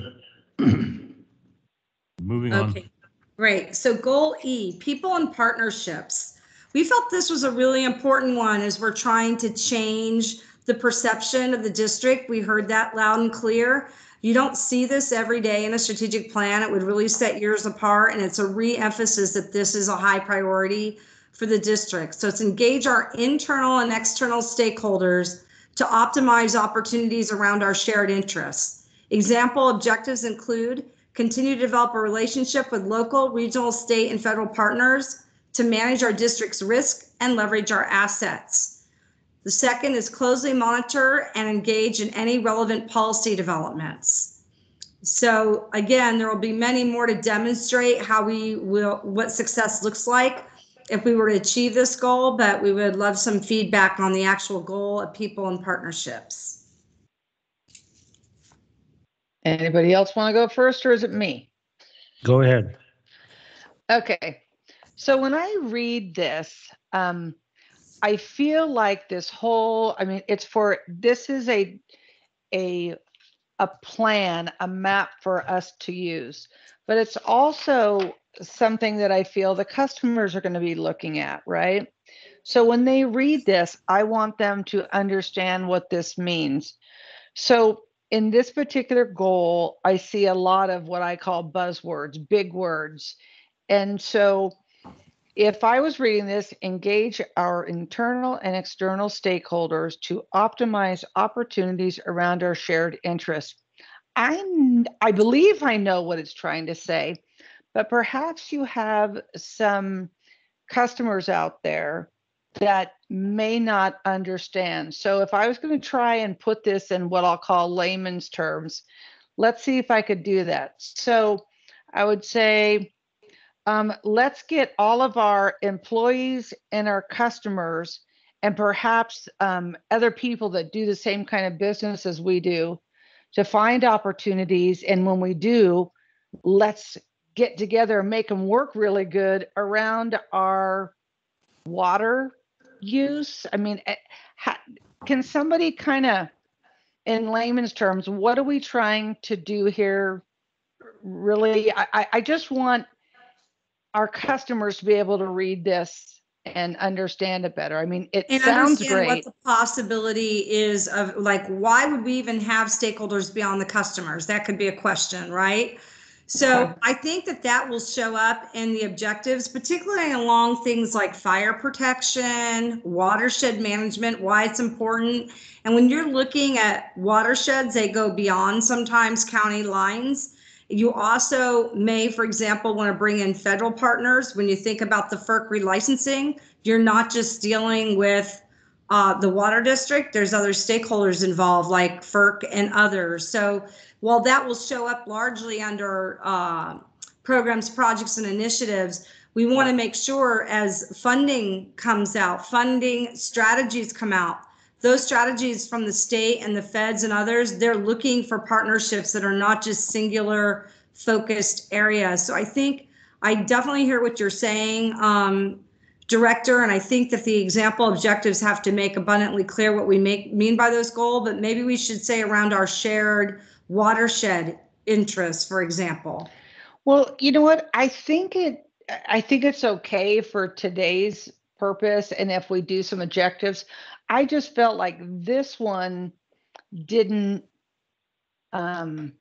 Moving on. Okay, great. So goal E, people and partnerships. We felt this was a really important one as we're trying to change the perception of the district. We heard that loud and clear. You don't see this every day in a strategic plan. It would really set yours apart, and it's a re-emphasis that this is a high priority for the district. So it's engage our internal and external stakeholders to optimize opportunities around our shared interests. Example objectives include continue to develop a relationship with local, regional, state, and federal partners to manage our district's risk and leverage our assets. The second is closely monitor and engage in any relevant policy developments. So again, there will be many more to demonstrate what success looks like if we were to achieve this goal, but we would love some feedback on the actual goal of people and partnerships. Anybody else want to go first, or is it me? Go ahead. Okay. So when I read this, I feel like this whole, I mean, this is a plan, a map for us to use, but it's also something that I feel the customers are going to be looking at, right? So when they read this, I want them to understand what this means. So in this particular goal, I see a lot of what I call buzzwords, big words. And so if I was reading this, engage our internal and external stakeholders to optimize opportunities around our shared interests. I believe I know what it's trying to say, but perhaps you have some customers out there that may not understand. So if I was going to try and put this in what I'll call layman's terms, let's see if I could do that. So I would say, let's get all of our employees and our customers and perhaps other people that do the same kind of business as we do to find opportunities. And when we do, let's get together and make them work really good around our water use. I mean, can somebody kind of, in layman's terms, what are we trying to do here? Really, I just want our customers to be able to read this and understand it better. I mean, it sounds great. What the possibility is of, like, why would we even have stakeholders beyond the customers? That could be a question, right? So I think that will show up in the objectives, particularly along things like fire protection, watershed management, why it's important. And when you're looking at watersheds, they go beyond sometimes county lines. You also may, for example, want to bring in federal partners. When you think about the FERC relicensing, you're not just dealing with the water district. There's other stakeholders involved like FERC and others. So while that will show up largely under programs, projects, and initiatives, we want to make sure as funding comes out, funding strategies come out, those strategies from the state and the feds and others, they're looking for partnerships that are not just singular focused areas. So I think I definitely hear what you're saying, Director, and I think that the example objectives have to make abundantly clear what we mean by those goals, but maybe we should say around our shared watershed interests, for example. Well, you know what? I think it's okay for today's purpose, and if we do some objectives, I just felt like this one didn't grab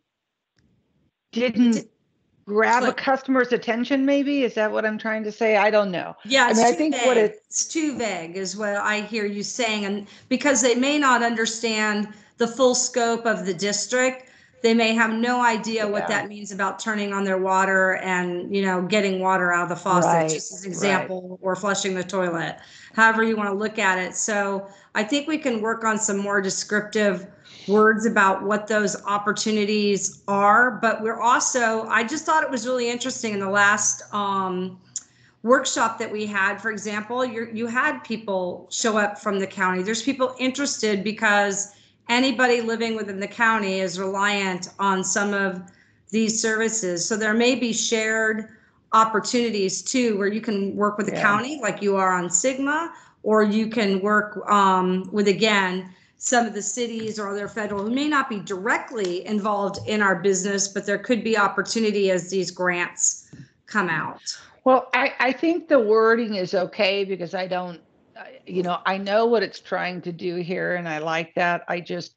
a customer's attention. Maybe, is that what I'm trying to say? I don't know. Yeah, I think it's too vague is what I hear you saying, and because they may not understand the full scope of the district. they may have no idea what that means about turning on their water and, you know, getting water out of the faucet, Right, just as an example, or flushing the toilet, however you want to look at it. So I think we can work on some more descriptive words about what those opportunities are. But we're also, I just thought it was really interesting in the last workshop that we had, for example, you had people show up from the county. There's people interested because anybody living within the county is reliant on some of these services. So there may be shared opportunities too, where you can work with the county like you are on Sigma, or you can work with, again, some of the cities or other federal who may not be directly involved in our business, but there could be opportunity as these grants come out. Well, I think the wording is okay because I don't, you know, I know what it's trying to do here and I like that. I just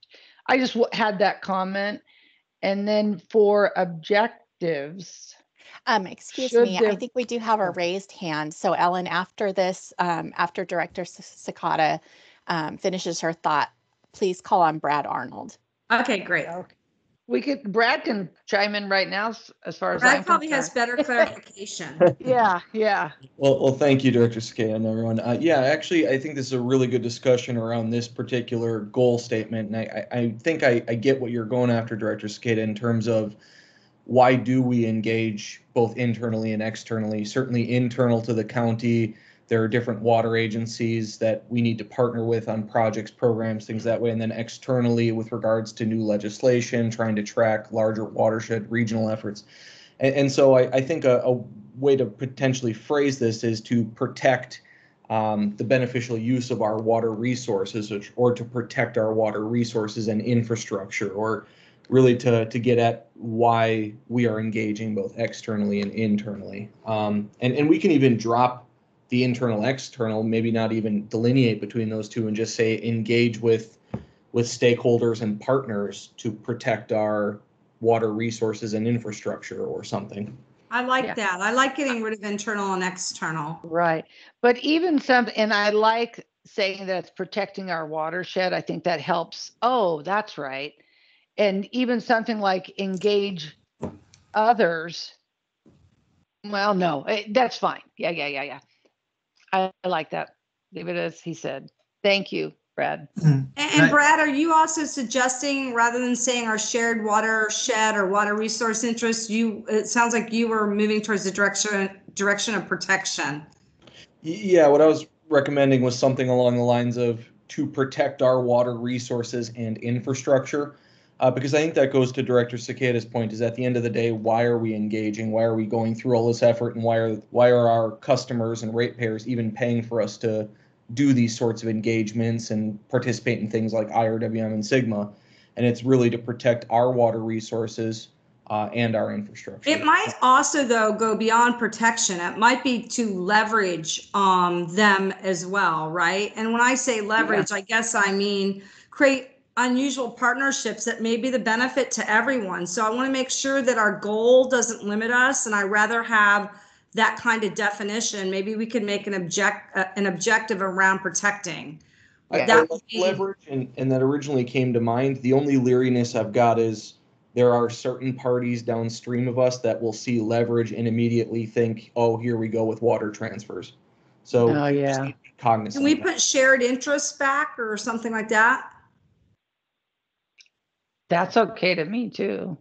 had that comment. And then for objectives. Excuse me, I think we do have a raised hand. So Ellen, after this, after Director Sakata finishes her thought, please call on Brad Arnold. Okay, great. Okay. Brad can chime in right now as far as Brad probably has better clarification. Yeah. Well, thank you, Director Sakata and everyone. Yeah, actually, I think this is a really good discussion around this particular goal statement. And I think I get what you're going after, Director Sakata, in terms of why do we engage both internally and externally? Certainly internal to the county, there are different water agencies that we need to partner with on projects, programs, things that way. And then externally with regards to new legislation, trying to track larger watershed regional efforts. And so I think a way to potentially phrase this is to protect the beneficial use of our water resources, or to protect our water resources and infrastructure, or really to get at why we are engaging both externally and internally. And we can even drop the internal, external, maybe not even delineate between those two and just say engage with stakeholders and partners to protect our water resources and infrastructure or something. I like that. I like getting rid of internal and external. Right. But even and I like saying that it's protecting our watershed. I think that helps. Oh, that's right. And even something like engage others. Well, no, that's fine. Yeah. I like that. Leave it as he said. Thank you, Brad. And Brad, are you also suggesting, rather than saying our shared watershed or water resource interests, it sounds like you were moving towards the direction of protection? Yeah, what I was recommending was something along the lines of to protect our water resources and infrastructure. Because I think that goes to Director Sakata's point, is at the end of the day, why are we engaging? Why are we going through all this effort? And why are our customers and ratepayers even paying for us to do these sorts of engagements and participate in things like IRWM and Sigma? And it's really to protect our water resources and our infrastructure. It might also, though, go beyond protection. It might be to leverage them as well, right? And when I say leverage, I guess I mean create unusual partnerships that may be the benefit to everyone. So I want to make sure that our goal doesn't limit us, and I rather have that kind of definition. Maybe we could make an objective around protecting. I like leverage, and that originally came to mind. The only leeriness I've got is there are certain parties downstream of us that will see leverage and immediately think, oh, here we go with water transfers. So just need to be cognizant. Can we put shared interests back or something like that? That's okay to me too.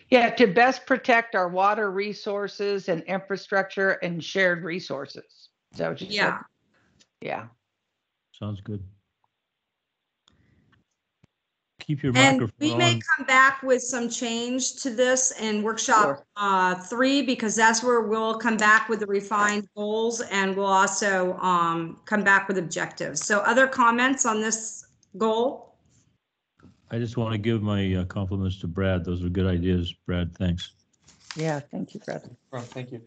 Yeah, to best protect our water resources and infrastructure and shared resources. Is that what you said? Yeah. Sounds good. Keep your microphone on. And we may come back with some change to this in workshop 3, because that's where we'll come back with the refined goals, and we'll also come back with objectives. So other comments on this goal? I just want to give my compliments to Brad. Those are good ideas, Brad. Thanks. Yeah, thank you, Brad. Thank you.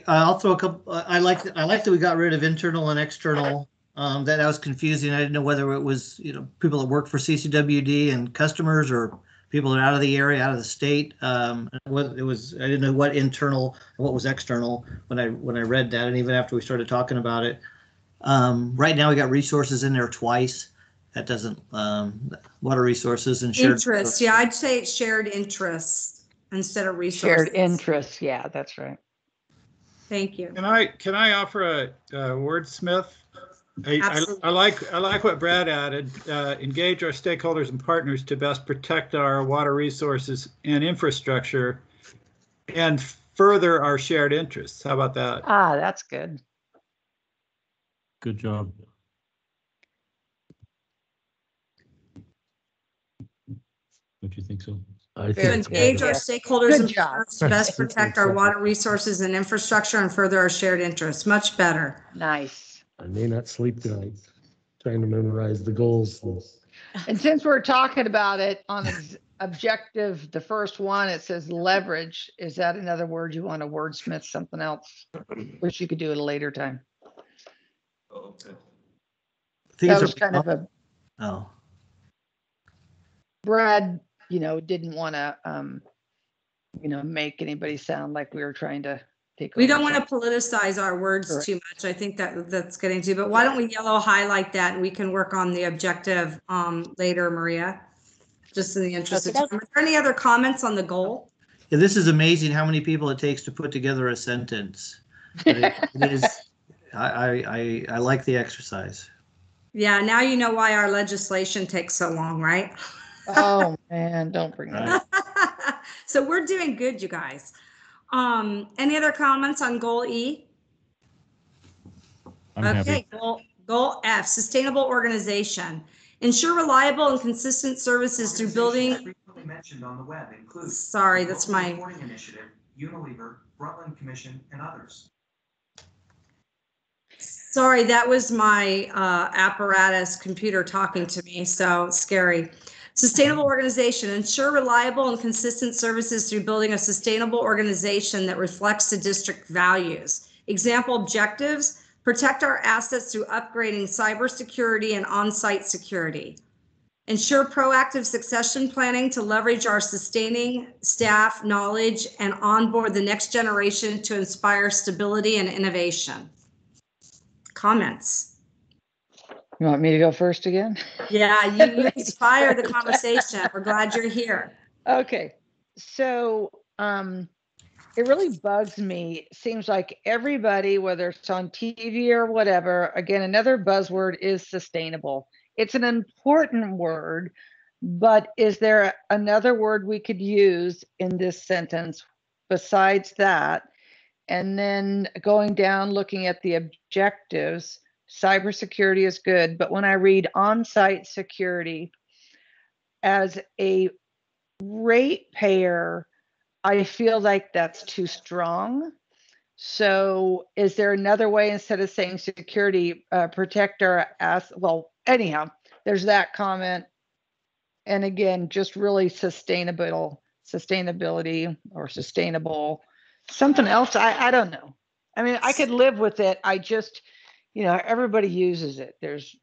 I'll throw a couple. I like that we got rid of internal and external. That was confusing. I didn't know whether it was people that work for CCWD and customers, or people that are out of the area, out of the state. What it was, I didn't know what internal and what was external when I read that, and even after we started talking about it. Right now we got resources in there twice. That doesn't, water resources and shared. Interest, yeah, I'd say it's shared interests instead of resources. Shared interests, yeah, that's right. Thank you. Can I offer a wordsmith? I like what Brad added. Engage our stakeholders and partners to best protect our water resources and infrastructure, and further our shared interests. How about that? Ah, that's good. Good job. Don't you think so? I To think engage our stakeholders Good and job. partners to best protect our water resources and infrastructure and further our shared interests. Much better. Nice. I may not sleep tonight trying to memorize the goals. And since we're talking about it on objective, the first one, it says leverage. Is that another word you want to wordsmith something else? Which you could do at a later time. I think That it's was kind of a, oh. Brad, didn't want to, make anybody sound like we were trying to take We over don't want to something. politicize our words Correct. too much. I think that's getting to, but why don't we yellow highlight that and we can work on the objective later, Maria, just in the interest of time. Are there any other comments on the goal? Yeah, this is amazing how many people it takes to put together a sentence. But it is, I like the exercise. Yeah, now you know why our legislation takes so long, right? Oh man, don't bring that up. So we're doing good, you guys. Any other comments on goal E? I'm Okay, happy. goal F, sustainable organization. Ensure reliable and consistent services through building. Frequently mentioned on the web include. Sorry, that's my. Reporting Initiative, Unilever, Brundtland Commission, and others. Sorry, that was my apparatus computer talking to me, so scary. Sustainable organization, ensure reliable and consistent services through building a sustainable organization that reflects the district values. Example objectives, protect our assets through upgrading cybersecurity and on-site security. Ensure proactive succession planning to leverage our sustaining staff knowledge and onboard the next generation to inspire stability and innovation. Comments? You want me to go first again? Yeah, you inspire the conversation. We're glad you're here. Okay, so it really bugs me. Seems like everybody, whether it's on TV or whatever, again, another buzzword is sustainable. It's an important word, but is there another word we could use in this sentence besides that? And then going down, looking at the objectives, cybersecurity is good, but when I read on-site security, as a ratepayer, I feel like that's too strong. So is there another way, instead of saying security, protect our assets? Well, anyhow, there's that comment. And again, just really sustainability or sustainable, something else. I don't know. I mean, I could live with it. I just, everybody uses it. There's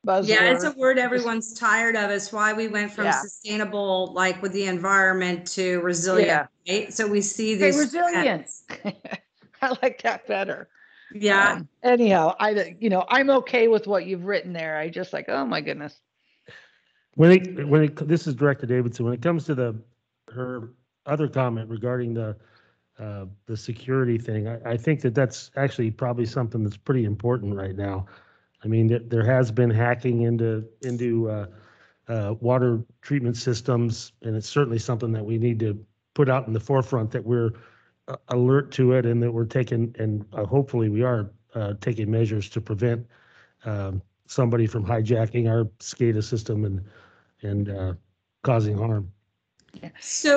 buzzwords. Yeah, it's a word everyone's tired of. It's why we went from sustainable, like with the environment, to resilient. Yeah. Right? So we see these. Resilient. I like that better. Yeah. Anyhow, I'm okay with what you've written there. I just like, oh my goodness. This is Director Davidson. When it comes to her other comment regarding the security thing, I think that's actually probably something that's pretty important right now. I mean, there has been hacking into water treatment systems, and it's certainly something that we need to put out in the forefront, that we're alert to it, and that we're taking, and hopefully we are taking measures to prevent somebody from hijacking our SCADA system and causing harm. So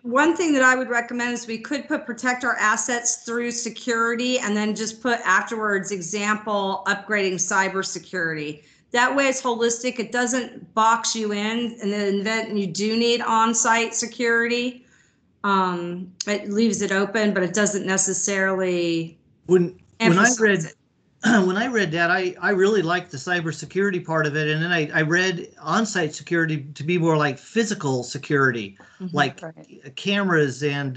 one thing that I would recommend is we could protect our assets through security, and then just put afterwards example upgrading cybersecurity. That way it's holistic. It doesn't box you in the event you do need on-site security. It leaves it open, but it doesn't necessarily. When I read that, I really liked the cybersecurity part of it, and then I read on-site security to be more like physical security, like cameras and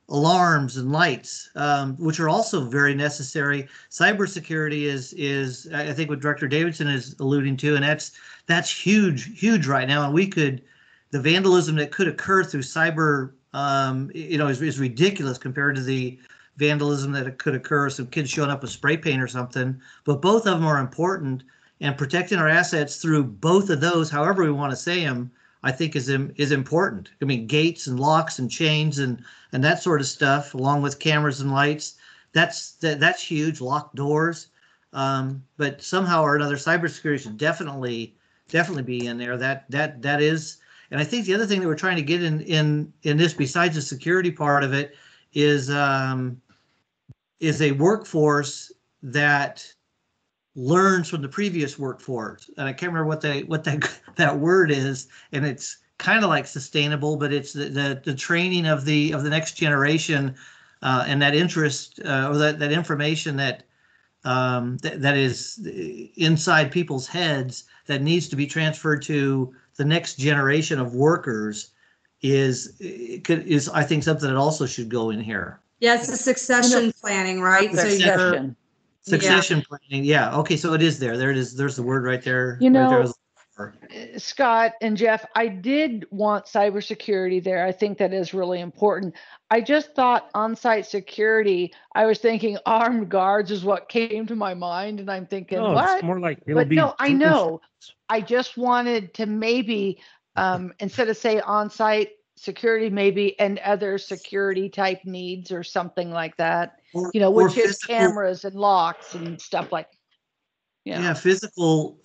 alarms and lights, which are also very necessary. Cybersecurity is I think what Director Davidson is alluding to, and that's huge right now. And the vandalism that could occur through cyber, is ridiculous compared to the vandalism that could occur, some kids showing up with spray paint or something. But both of them are important, and protecting our assets through both of those, however we want to say them, I think is important. I mean, gates and locks and chains and that sort of stuff, along with cameras and lights. That's huge. Locked doors. But somehow or another, cybersecurity should definitely be in there. That is. And I think the other thing that we're trying to get in this, besides the security part of it, is a workforce that learns from the previous workforce. And I can't remember what that word is, and it's kind of like sustainable, but it's the training of the next generation, and that interest or that information that is inside people's heads that needs to be transferred to the next generation of workers is I think something that also should go in here. Yes, the succession planning, right? Succession planning. Yeah. Okay. So it is there. There it is. There's the word right there. You know, right there. Scott and Jeff, I did want cybersecurity there. I think that is really important. I just thought on-site security, I was thinking armed guards is what came to my mind. And I'm thinking, No, what? it's more like But no, I know. I just wanted to maybe, instead of say on-site security, maybe and other security type needs or something like that, which is cameras and locks and stuff like. Yeah, physical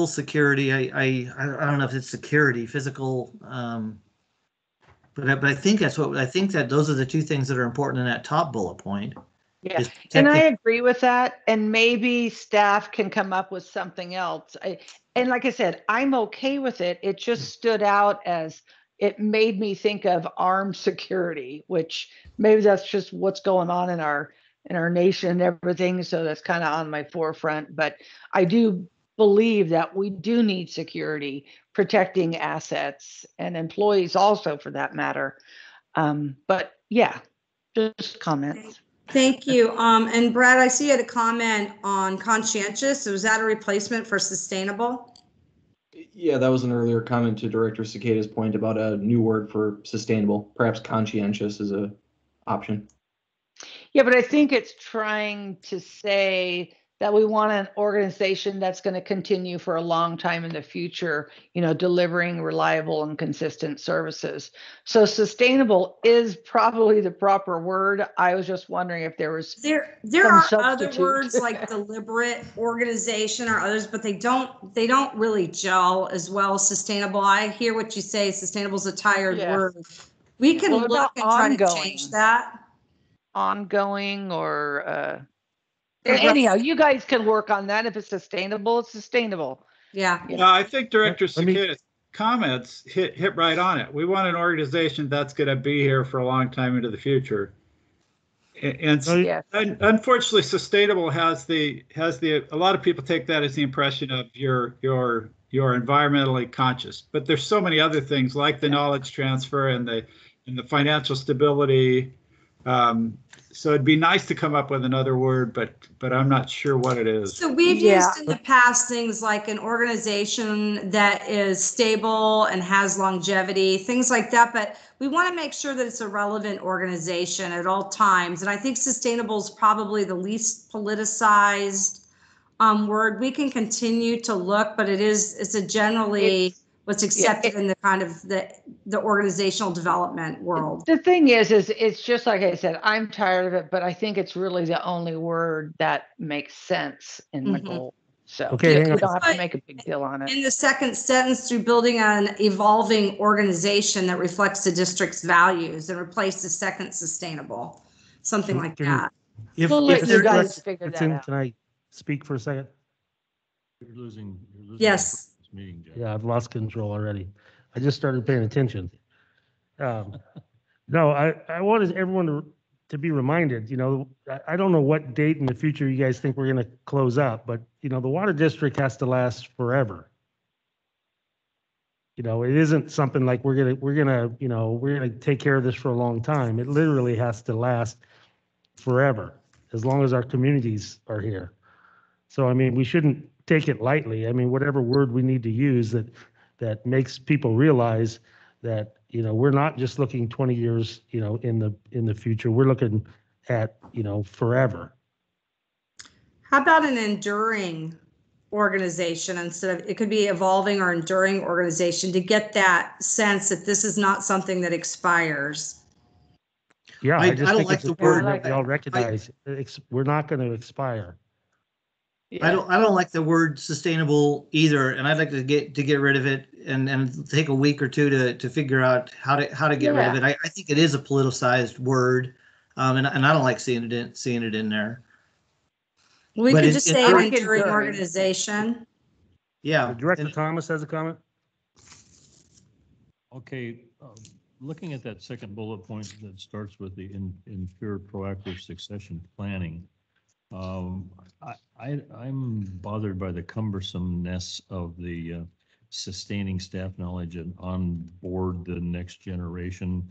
security. I don't know if it's security, physical, but I think that those are the two things that are important in that top bullet point. Yeah, and I agree with that. And maybe staff can come up with something else. And like I said, I'm okay with it. It just stood out as it made me think of armed security, which maybe that's just what's going on in our nation and everything. So that's kind of on my forefront. But I do believe that we do need security, protecting assets and employees also for that matter. But yeah, just comments. Thank you. And Brad, I see you had a comment on conscientious. So was that a replacement for sustainable? Yeah, that was an earlier comment to Director Cicada's point about a new word for sustainable. Perhaps conscientious is a option. Yeah, but I think it's trying to say that we want an organization that's going to continue for a long time in the future, delivering reliable and consistent services. So sustainable is probably the proper word. I was just wondering if there was there are other words like deliberate organization or others, but they don't really gel as well as sustainable. I hear what you say. Sustainable is a tired word. We can look and try to change that. Ongoing or anyhow, you guys can work on that. If it's sustainable, it's sustainable. Yeah. I think Director Cicada's comments hit right on it. We want an organization that's going to be here for a long time into the future. And unfortunately, sustainable has the a lot of people take that as the impression of you're environmentally conscious, but there's so many other things like the knowledge transfer and the financial stability. So it'd be nice to come up with another word, but I'm not sure what it is. So we've used in the past things like an organization that is stable and has longevity, things like that. But we want to make sure that it's a relevant organization at all times. And I think sustainable is probably the least politicized word. We can continue to look, but it's a generally what's accepted in the kind of the organizational development world. The thing is it's just like I said, I'm tired of it, but I think it's really the only word that makes sense in the goal. So we don't have to make a big deal on it. In the second sentence, through building an evolving organization that reflects the district's values, and replace the second sustainable, something like that. We'll let you guys figure that out. Can I speak for a second? You're losing yes. Meeting, Jeff. Yeah, I've lost control already. I just started paying attention. No, I wanted everyone to be reminded, I don't know what date in the future you guys think we're going to close up, but, the water district has to last forever. You know, it isn't something like we're gonna take care of this for a long time. It literally has to last forever, as long as our communities are here. So, I mean, we shouldn't take it lightly. I mean, whatever word we need to use that makes people realize that, you know, we're not just looking 20 years, you know, in the future. We're looking at, you know, forever. How about an enduring organization instead of, it could be evolving or enduring organization, to get that sense that this is not something that expires. Yeah, I I just don't think like it's the important word. that we all recognize we're not going to expire. I don't like the word sustainable either, and I'd like to get rid of it and take a week or two to figure out how to get rid of it. I think it is a politicized word, and I don't like seeing it in there. We But could just say I an like enduring enduring. organization. Yeah. Director Thomas has a comment. Okay, looking at that second bullet point that starts with the ensure proactive succession planning, I'm bothered by the cumbersomeness of the sustaining staff knowledge and on board the next generation.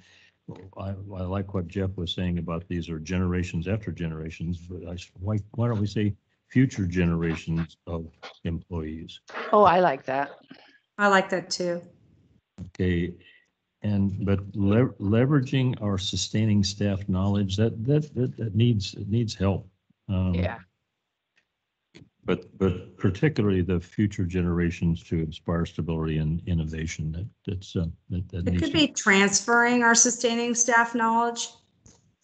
I like what Jeff was saying about these are generations after generations, but why don't we say future generations of employees? Oh, I like that. I like that too. Okay, but leveraging our sustaining staff knowledge that needs help. Yeah. But particularly the future generations to inspire stability and innovation. That It needs could to be transferring our sustaining staff knowledge,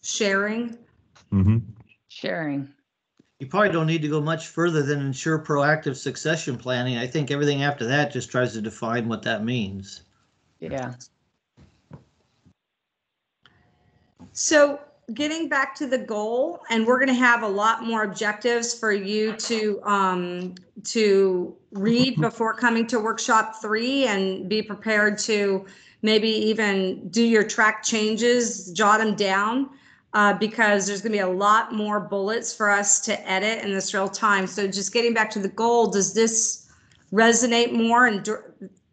sharing. Sharing. You probably don't need to go much further than ensure proactive succession planning. I think everything after that just tries to define what that means. Yeah. So getting back to the goal, and we're going to have a lot more objectives for you to read before coming to workshop 3, and be prepared to maybe even do your track changes, jot them down, because there's going to be a lot more bullets for us to edit in this real time. So just getting back to the goal, does this resonate more?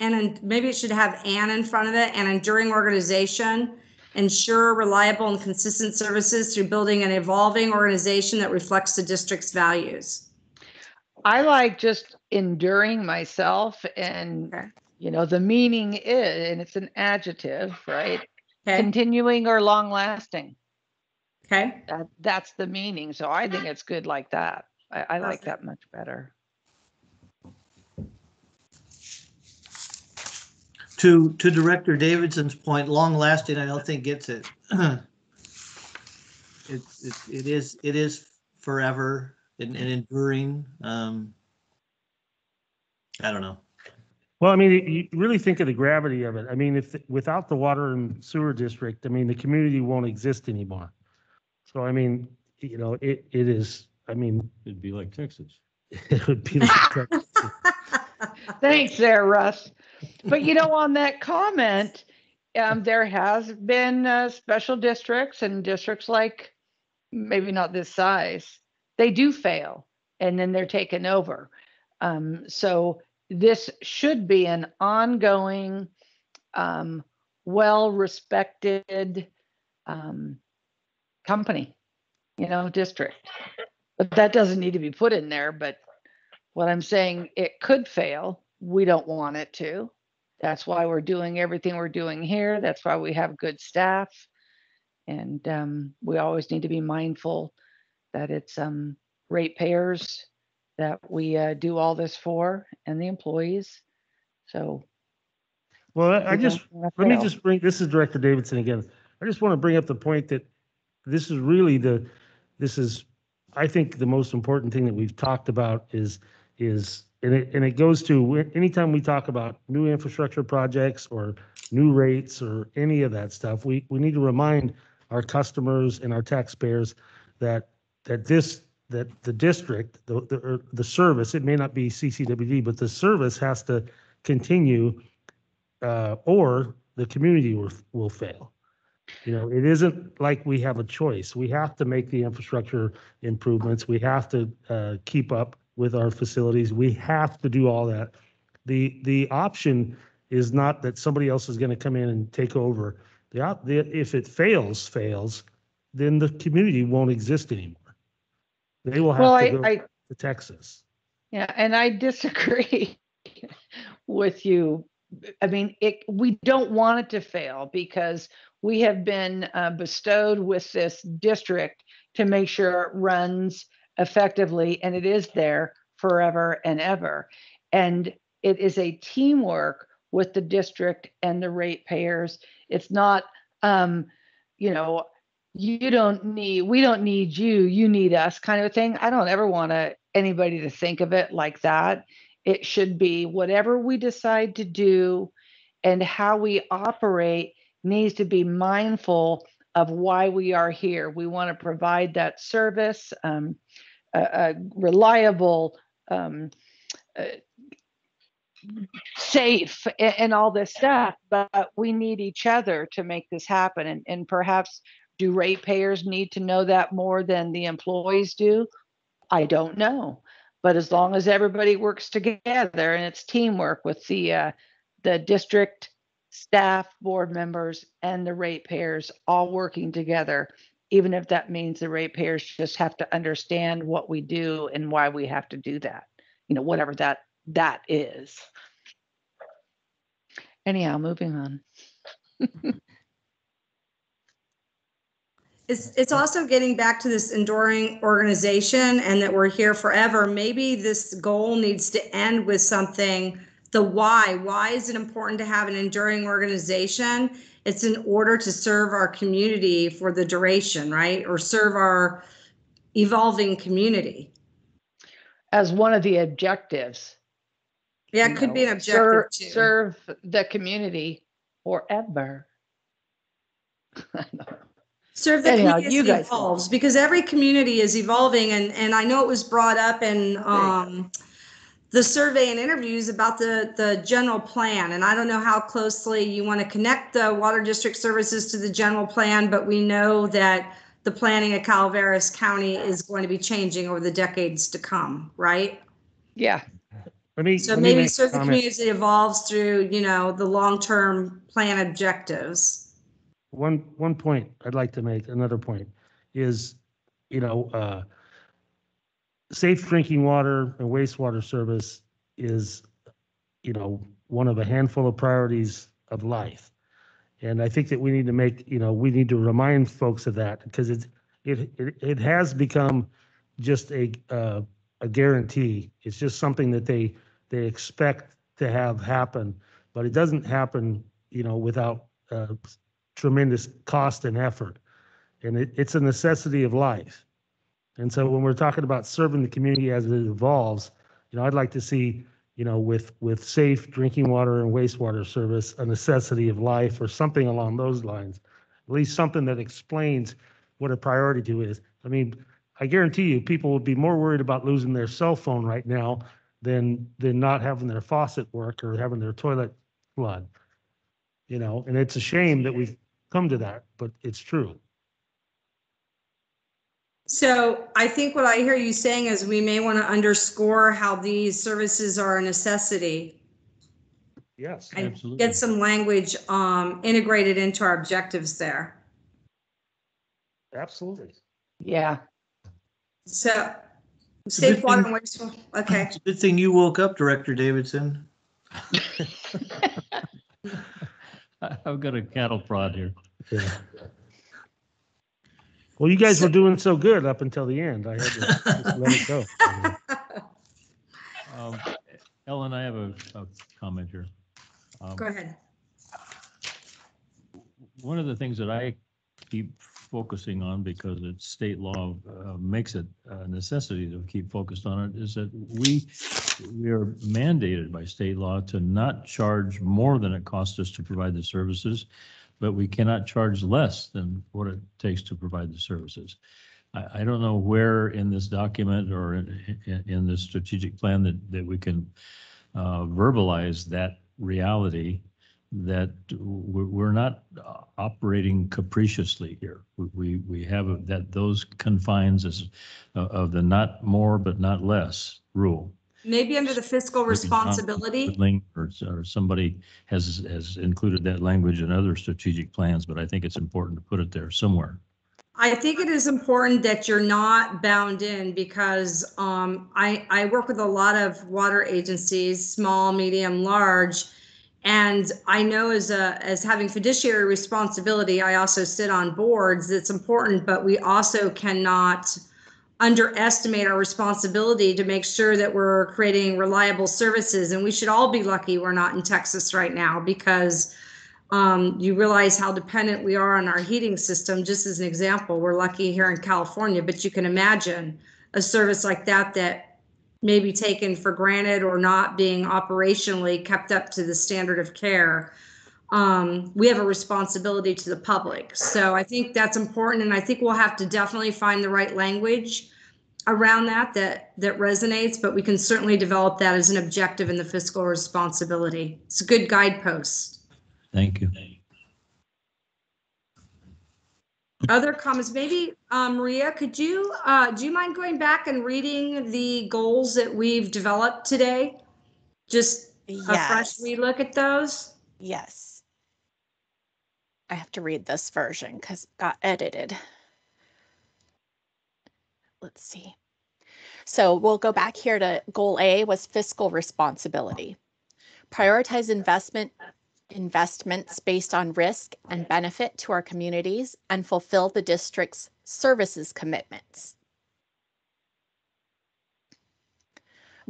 And maybe it should have "and" in front of it, and enduring organization. Ensure reliable and consistent services through building an evolving organization that reflects the district's values. I like just enduring myself, and you know, the meaning is, and it's an adjective, right? Okay. Continuing or long lasting. Okay. That's the meaning. So I think it's good like that. I like that much better. To Director Davidson's point, long lasting, I don't think gets it. It is forever and enduring. I don't know. Well, I mean, you really think of the gravity of it. I mean, if without the water and sewer district, I mean, the community won't exist anymore. So, I mean, you know, it is. I mean, it'd be like Texas. It would be like Texas. Thanks there, Russ. But you know, on that comment, there has been special districts and districts like, maybe not this size, they do fail and then they're taken over. So this should be an ongoing, well-respected company, you know, district. But that doesn't need to be put in there. But what I'm saying, it could fail. We don't want it to. That's why we're doing everything we're doing here. That's why we have good staff. And we always need to be mindful that it's ratepayers that we do all this for, and the employees. So, well, let me just bring, this is Director Davidson again. I just want to bring up the point that this is really I think the most important thing that we've talked about is and it goes to anytime we talk about new infrastructure projects or new rates or any of that stuff, we need to remind our customers and our taxpayers that the district, the service, it may not be CCWD, but the service has to continue, or the community will fail. You know, it isn't like we have a choice. We have to make the infrastructure improvements. We have to keep up with our facilities. We have to do all that. The option is not that somebody else is going to come in and take over. If it fails, then the community won't exist anymore. They will have to go to Texas. Yeah, and I disagree with you. I mean, we don't want it to fail because we have been bestowed with this district to make sure it runs effectively, and it is there forever and ever. And it is a teamwork with the district and the ratepayers. It's not, we don't need you, you need us kind of a thing. I don't ever want anybody to think of it like that. It should be whatever we decide to do and how we operate needs to be mindful of why we are here. We want to provide that service, a reliable, safe, and all this stuff, but we need each other to make this happen. And perhaps do ratepayers need to know that more than the employees do? I don't know. But as long as everybody works together and it's teamwork with the district staff, board members, and the ratepayers all working together, even if that means the ratepayers just have to understand what we do and why we have to do that, whatever that is. Anyhow, moving on. It's also getting back to this enduring organization and that we're here forever. Maybe this goal needs to end with something, the why. Why is it important to have an enduring organization? It's in order to serve our community for the duration, right? Or serve our evolving community. As one of the objectives. Yeah, it could be an objective too. Serve the community forever. Serve the community as it evolves, because every community is evolving, and I know it was brought up in the survey and interviews about the general plan, and I don't know how closely you want to connect the water district services to the general plan, but we know that the planning of Calaveras County is going to be changing over the decades to come, right? Yeah. Maybe serve the community as it evolves through, the long-term plan objectives. One point I'd like to make, another point, is, safe drinking water and wastewater service is, one of a handful of priorities of life. And I think that we need to we need to remind folks of that, because it has become just a guarantee. It's just something that they expect to have happen, but it doesn't happen, without tremendous cost and effort. And it's a necessity of life. And so when we're talking about serving the community as it evolves, I'd like to see, with safe drinking water and wastewater service, a necessity of life or something along those lines, at least something that explains what a priority to is. I mean, I guarantee you people would be more worried about losing their cell phone right now than not having their faucet work or having their toilet flood, and it's a shame that we've come to that, but it's true. So I think what I hear you saying is we may want to underscore how these services are a necessity. Yes, and absolutely. Get some language integrated into our objectives there. Absolutely. Yeah. So safe water and wastewater. Okay. It's a good thing you woke up, Director Davidson. I've got a cattle prod here. Yeah. Well, you guys were doing so good up until the end. I had to just let it go. Ellen, I have a comment here. Go ahead. One of the things that I keep focusing on, because it's state law makes it a necessity to keep focused on it, is that we are mandated by state law to not charge more than it costs us to provide the services, but we cannot charge less than what it takes to provide the services. I don't know where in this document or in this strategic plan that we can verbalize that reality, that we're not operating capriciously here. We have those confines of the not more but not less rule. Maybe under the fiscal maybe John responsibility. Woodling or somebody has included that language in other strategic plans, but I think it's important to put it there somewhere. I think it is important that you're not bound in because I work with a lot of water agencies, small, medium, large, and I know as having fiduciary responsibility, I also sit on boards. It's important, but we also cannot underestimate our responsibility to make sure that we're creating reliable services. And we should all be lucky we're not in Texas right now, because you realize how dependent we are on our heating system. Just as an example, we're lucky here in California, but you can imagine a service like that that may be taken for granted or not being operationally kept up to the standard of care. We have a responsibility to the public. So I think that's important. And I think we'll have to definitely find the right language around that resonates, but we can certainly develop that as an objective in the fiscal responsibility. It's a good guidepost. Thank you. Other comments? Maybe Maria, could you do you mind going back and reading the goals that we've developed today? Just a fresh relook at those? Yes. I have to read this version because it got edited. Let's see. So we'll go back here to goal A was fiscal responsibility. Prioritize investments based on risk and benefit to our communities and fulfill the district's services commitments.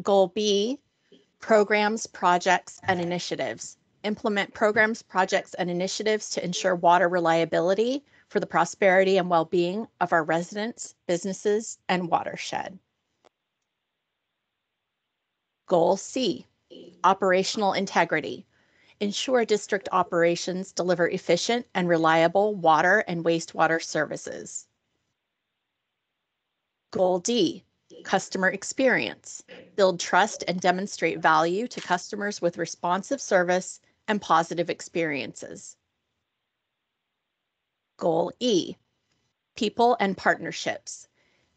Goal B, programs, projects, and initiatives. Implement programs, projects, and initiatives to ensure water reliability for the prosperity and well-being of our residents, businesses, and watershed. Goal C, operational integrity. Ensure district operations deliver efficient and reliable water and wastewater services. Goal D, customer experience. Build trust and demonstrate value to customers with responsive service and positive experiences. Goal E, people and partnerships.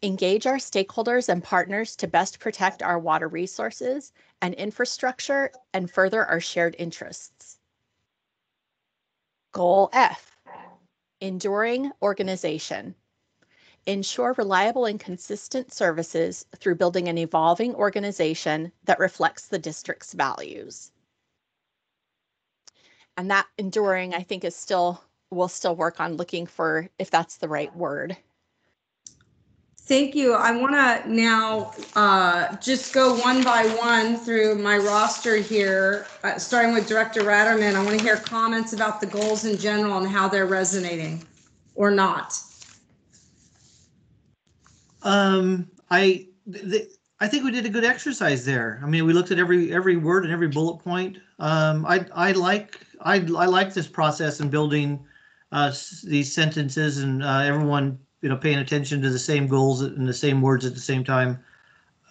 Engage our stakeholders and partners to best protect our water resources and infrastructure and further our shared interests. Goal F, enduring organization. Ensure reliable and consistent services through building an evolving organization that reflects the district's values. And that enduring, I think, we'll still work on looking for if that's the right word. Thank you. I want to now just go one by one through my roster here, starting with Director Ratterman. I want to hear comments about the goals in general and how they're resonating or not. I think we did a good exercise there. I mean, we looked at every word and every bullet point. I like this process and building these sentences and everyone paying attention to the same goals and the same words at the same time,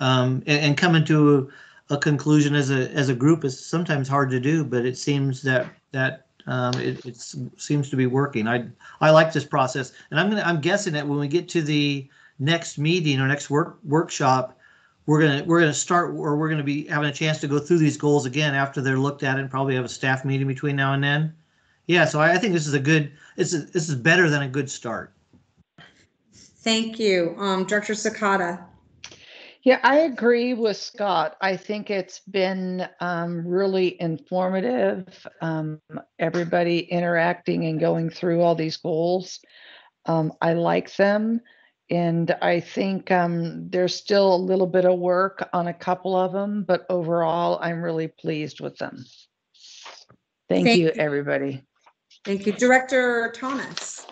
and coming to a conclusion as a group is sometimes hard to do, but it seems that it seems to be working. I like this process, and I'm guessing that when we get to the next meeting or next workshop, we're gonna be having a chance to go through these goals again after they're looked at, and probably have a staff meeting between now and then. Yeah, so I think this is better than a good start. Thank you. Director Sakata. Yeah, I agree with Scott. I think it's been really informative. Everybody interacting and going through all these goals. I like them. And I think there's still a little bit of work on a couple of them, but overall, I'm really pleased with them. Thank you, everybody. Thank you. Director Thomas.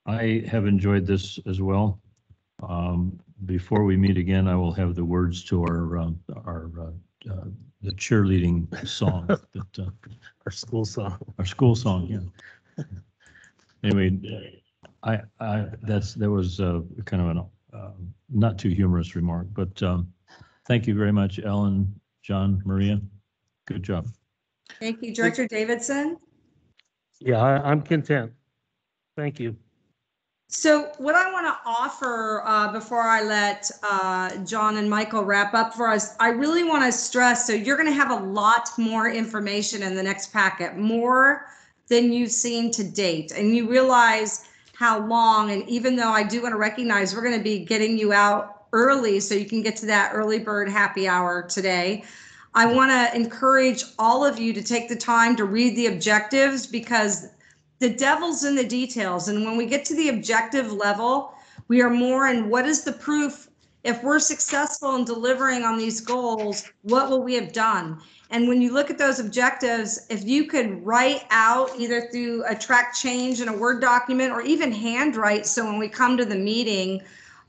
I have enjoyed this as well. Before we meet again, I will have the words to the cheerleading song, that, Our school song. our school song. Yeah. Anyway, that was kind of an not too humorous remark, but thank you very much, Ellen, John, Maria. Good job. Thank you, Director Davidson. Yeah, I'm content. Thank you. So what I want to offer before I let John and Michael wrap up for us, I really want to stress, so you're going to have a lot more information in the next packet, more than you've seen to date. And you realize how long, and even though I do want to recognize we're going to be getting you out early so you can get to that early bird happy hour today, I want to encourage all of you to take the time to read the objectives, because the devil's in the details. And when we get to the objective level, we are more in what is the proof. If we're successful in delivering on these goals, what will we have done? And when you look at those objectives, if you could write out either through a track change in a Word document or even handwrite, so when we come to the meeting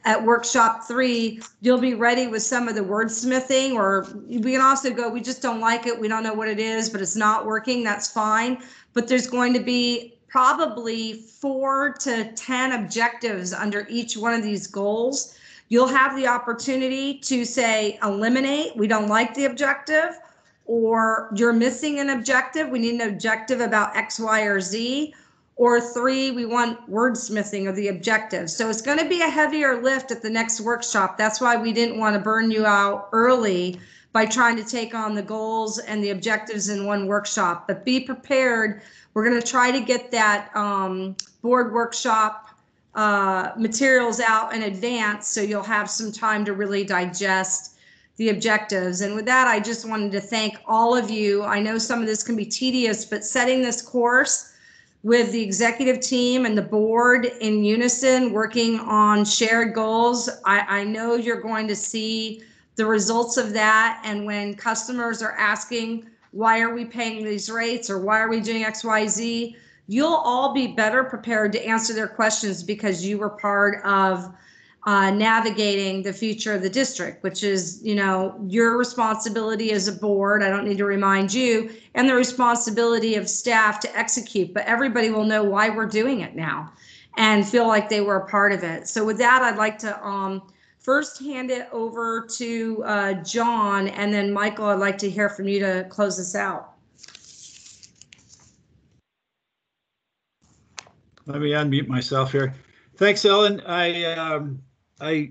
at workshop 3, you'll be ready with some of the wordsmithing, or we can also go, we just don't like it, we don't know what it is, but it's not working, that's fine. But there's going to be probably 4 to 10 objectives under each one of these goals. You'll have the opportunity to say, eliminate, we don't like the objective, or you're missing an objective, we need an objective about X, Y, or Z, or 3, we want wordsmithing of the objectives. So it's going to be a heavier lift at the next workshop. That's why we didn't want to burn you out early by trying to take on the goals and the objectives in one workshop. But be prepared. We're going to try to get that board workshop materials out in advance, so you'll have some time to really digest the objectives. And with that, I just wanted to thank all of you. I know some of this can be tedious, but setting this course with the executive team and the board in unison, working on shared goals, I know you're going to see the results of that. And when customers are asking, why are we paying these rates, or why are we doing X, Y, Z, you'll all be better prepared to answer their questions because you were part of navigating the future of the district, which is, you know, your responsibility as a board. I don't need to remind you, and the responsibility of staff to execute, but everybody will know why we're doing it now and feel like they were a part of it. So with that, I'd like to first hand it over to John, and then Michael, I'd like to hear from you to close this out. Let me unmute myself here. Thanks, Ellen. A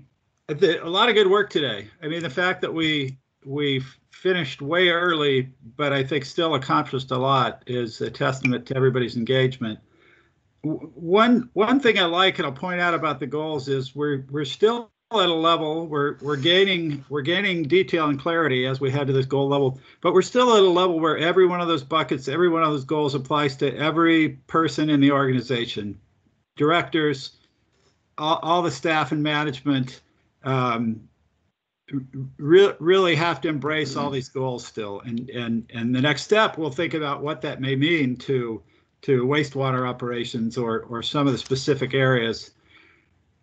lot of good work today. I mean, the fact that we finished way early, but I think still accomplished a lot, is a testament to everybody's engagement. One thing I like, and I'll point out about the goals, is we're still at a level, we're gaining detail and clarity as we head to this goal level, but we're still at a level where every one of those buckets, every one of those goals applies to every person in the organization, directors, all the staff and management. Really have to embrace all these goals still, and the next step, we'll think about what that may mean to wastewater operations or some of the specific areas.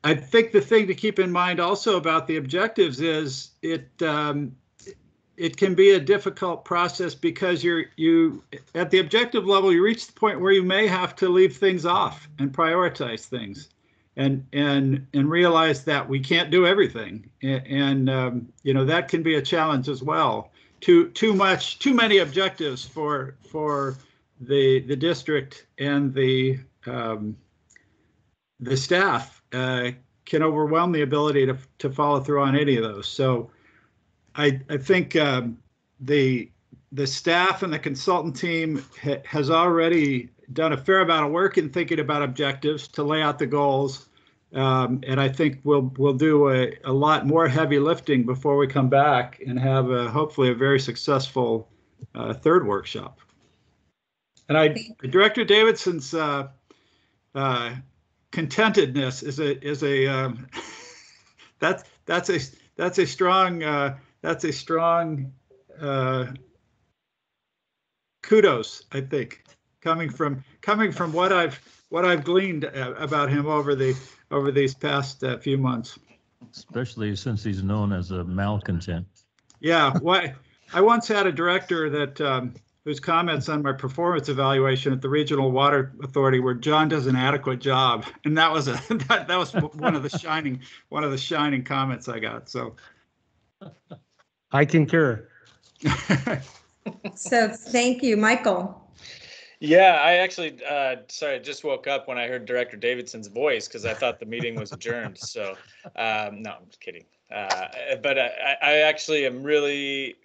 I think the thing to keep in mind also about the objectives is it can be a difficult process, because you at the objective level, you reach the point where you may have to leave things off and prioritize things, and realize that we can't do everything, and you know, that can be a challenge as well. Too many objectives for the district and the staff can overwhelm the ability to follow through on any of those. So I think the staff and the consultant team has already done a fair amount of work in thinking about objectives to lay out the goals. And I think we'll do a lot more heavy lifting before we come back and have hopefully a very successful third workshop. And Director Davidson's contentedness is a that's a strong kudos, I think, coming from what I've gleaned about him over these past few months. Especially since he's known as a malcontent. Yeah, I once had a director that whose comments on my performance evaluation at the Regional Water Authority were, "John does an adequate job," and that was that was one of the shining comments I got. So I concur. So thank you, Michael. Yeah, I actually, sorry, I just woke up when I heard Director Davidson's voice because I thought the meeting was adjourned. So, no, I'm just kidding. But I actually am really,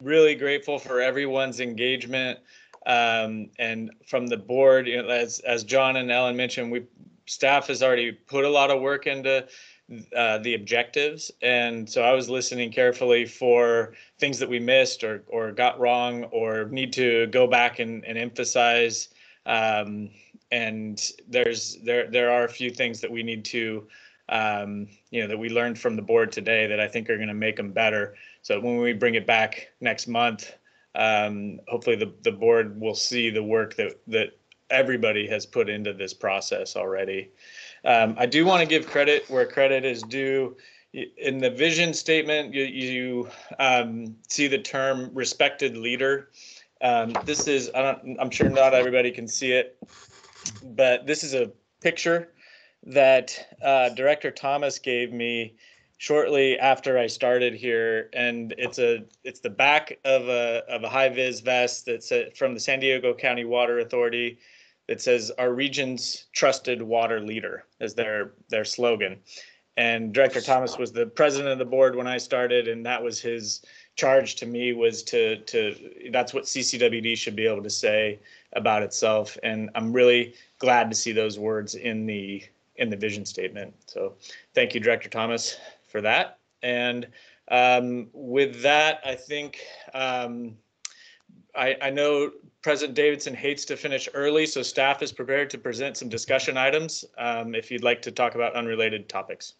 really grateful for everyone's engagement. And from the board, you know, as John and Ellen mentioned, staff has already put a lot of work into the objectives. And so I was listening carefully for things that we missed or got wrong or need to go back and emphasize. And there are a few things that we need to, that we learned from the board today that I think are going to make them better. So when we bring it back next month, hopefully the board will see the work that everybody has put into this process already. I do want to give credit where credit is due. In the vision statement, you see the term respected leader. This is, I'm sure not everybody can see it, but this is a picture that Director Thomas gave me shortly after I started here, and it's the back of a high vis vest that's from the San Diego County Water Authority. That says our region's trusted water leader as their slogan. And Director Thomas was the president of the board when I started, and that was his charge to me, was to that's what CCWD should be able to say about itself. And I'm really glad to see those words in the vision statement. So thank you, Director Thomas, for that. And with that, I think I know President Davidson hates to finish early, so staff is prepared to present some discussion items if you'd like to talk about unrelated topics.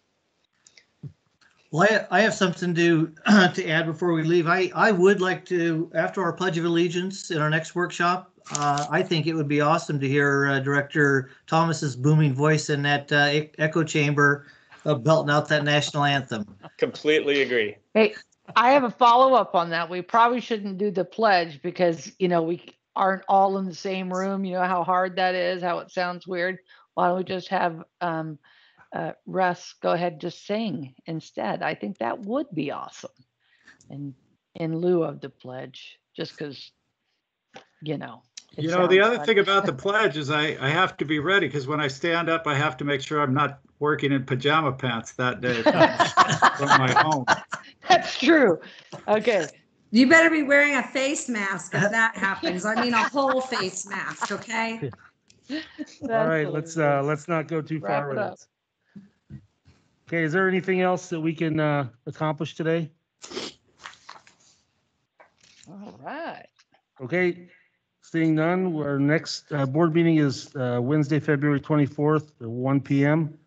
Well, I have something to add before we leave. I would like to, after our Pledge of Allegiance in our next workshop, I think it would be awesome to hear Director Thomas's booming voice in that echo chamber belting out that national anthem. Completely agree. Hey, I have a follow-up on that. We probably shouldn't do the pledge because, we aren't all in the same room. You know how hard that is, how it sounds weird. Why don't we just have Russ go ahead and just sing instead? I think that would be awesome. And in lieu of the pledge, just because, the other thing about the pledge is I have to be ready because when I stand up, I have to make sure I'm not working in pajama pants that day from my home. That's true. Okay. You better be wearing a face mask if that happens. I mean, a whole face mask, okay? All right, let's not go too far with it. Okay, is there anything else that we can accomplish today? All right. Okay, seeing none, our next board meeting is Wednesday, February 24th at 1 p.m.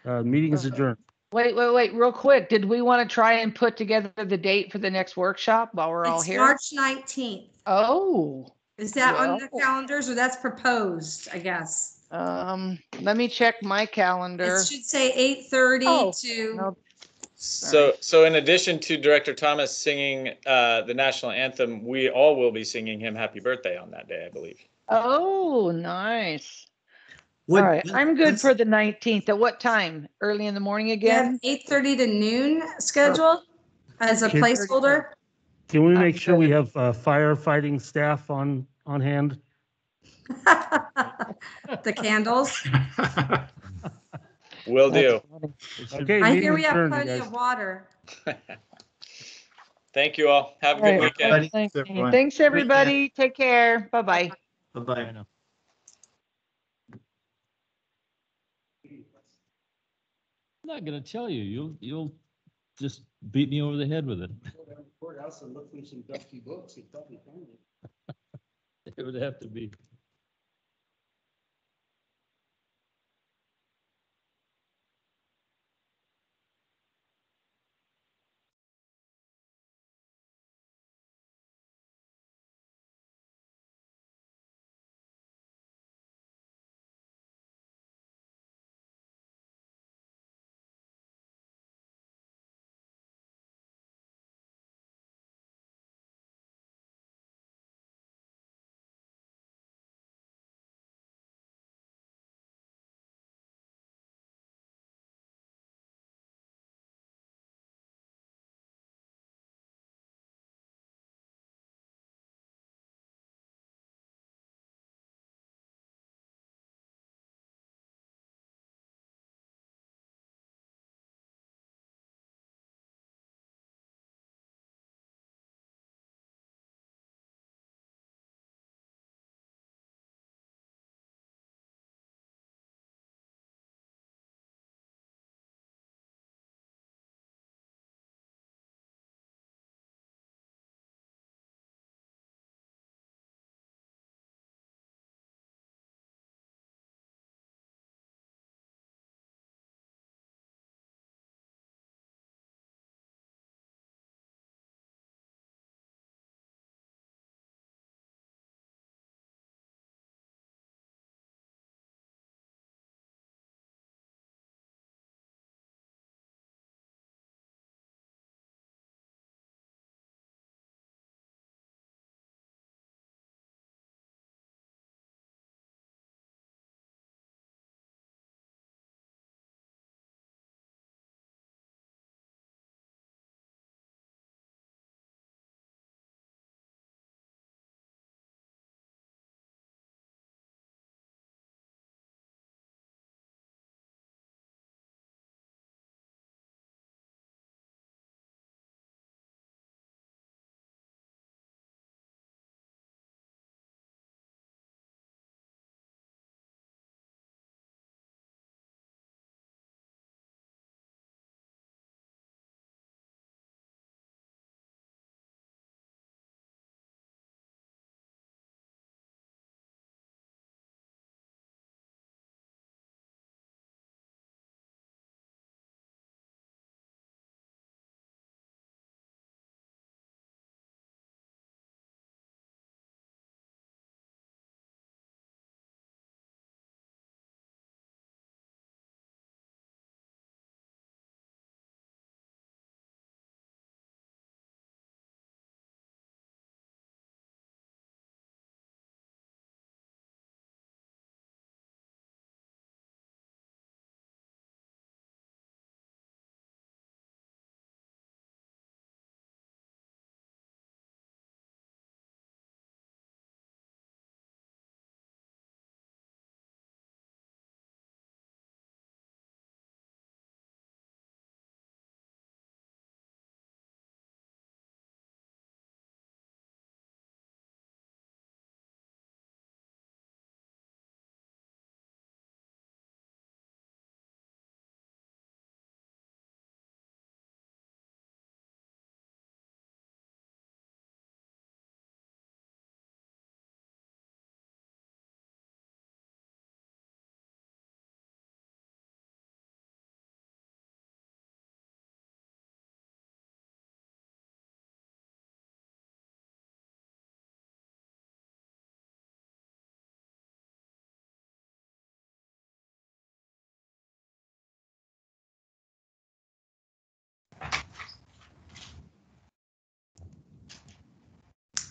Meeting is adjourned. Wait, real quick. Did we want to try and put together the date for the next workshop while we're all here? March 19th. Oh. Is that on the calendars or that's proposed, I guess? Let me check my calendar. It should say 8:30 to. No. So in addition to Director Thomas singing the national anthem, we all will be singing him happy birthday on that day, I believe. Oh, nice. All right, I'm good for the 19th. At what time? Early in the morning again? Yeah, 8:30 to noon scheduled as a placeholder. Can we make sure we have firefighting staff on hand? The candles. Will do. Okay, I hear we have plenty of water. Thank you all. Have a good weekend. Thanks, everybody. Take care. Bye-bye. Bye-bye. I'm not going to tell you. You'll just beat me over the head with it. Courthouse and look through some dusty books. You'd probably find it. It would have to be.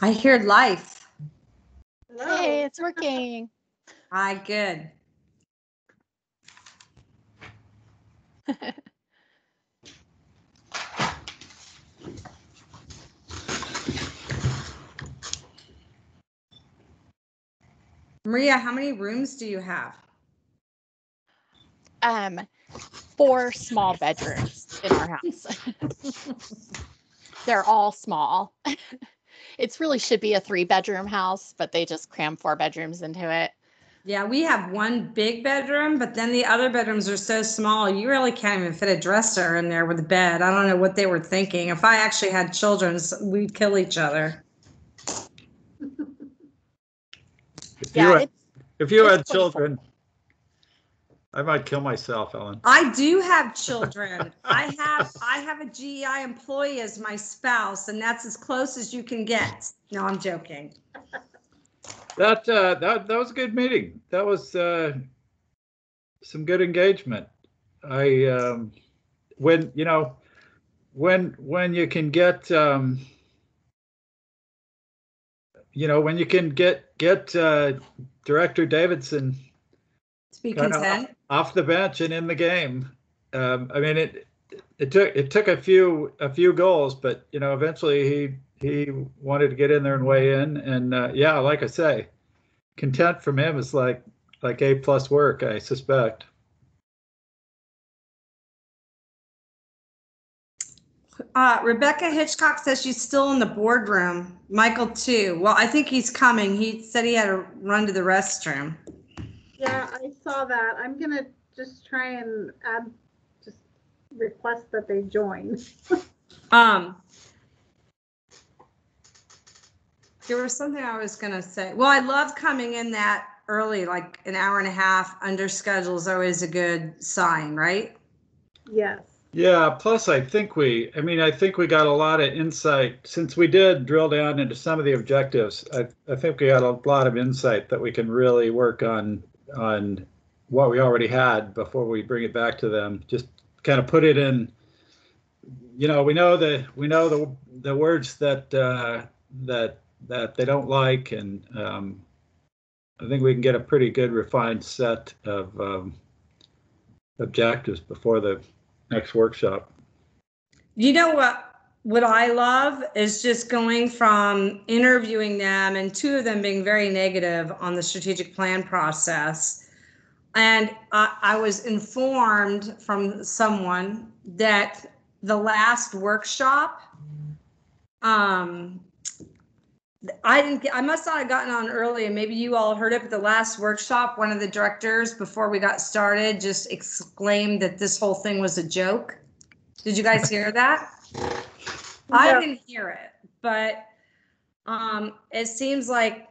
I hear life. Hello. Hey, it's working. Hi, good. Maria, how many rooms do you have? 4 small bedrooms in our house. They're all small. It really should be a 3-bedroom house, but they just cram 4 bedrooms into it. Yeah, we have 1 big bedroom, but then the other bedrooms are so small, you really can't even fit a dresser in there with a bed. I don't know what they were thinking. If I actually had children, we'd kill each other. If you had children, I might kill myself, Ellen. I do have children. I have a GEI employee as my spouse, and that's as close as you can get. No, I'm joking. That was a good meeting. That was some good engagement. When you can get when you can get Director Davidson To be content. off the bench and in the game. I mean, it took a few goals, but eventually he wanted to get in there and weigh in, and yeah, like I say, content from him is like A+ work, I suspect. Rebecca Hitchcock says she's still in the boardroom. Michael too. Well, I think he's coming. He said he had to run to the restroom. Yeah, I saw that. I'm gonna just try and just request that they join. There was something I was gonna say. Well, I love coming in that early, like an hour and a half under schedule is always a good sign, right? Yes. Yeah, plus I think we got a lot of insight since we did drill down into some of the objectives. I think we got a lot of insight that we can really work on what we already had before we bring it back to them. Just kind of put it in, we know the words that they don't like, and I think we can get a pretty good refined set of objectives before the next workshop. You know what I love is just going from interviewing them and 2 of them being very negative on the strategic plan process. And I was informed from someone that the last workshop, I must not have gotten on early, and maybe you all heard it, but the last workshop, one of the directors before we got started just exclaimed that this whole thing was a joke. Did you guys hear that? No. I didn't hear it, but it seems like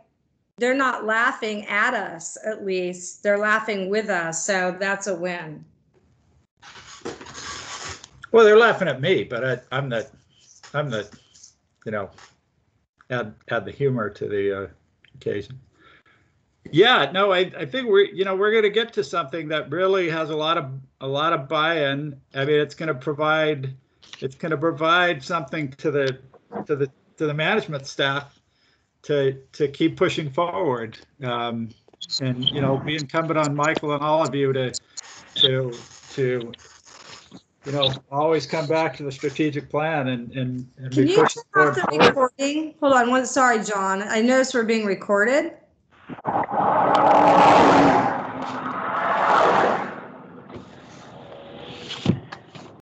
they're not laughing at us, at least. They're laughing with us, so that's a win. Well, they're laughing at me, but I'm the add the humor to the occasion. Yeah, no, I think we're going to get to something that really has a lot of buy-in. I mean, it's going to provide something to the management staff to keep pushing forward, and be incumbent on Michael and all of you to always come back to the strategic plan and Can you turn off the recording? Hold on. Sorry, John. I noticed we're being recorded.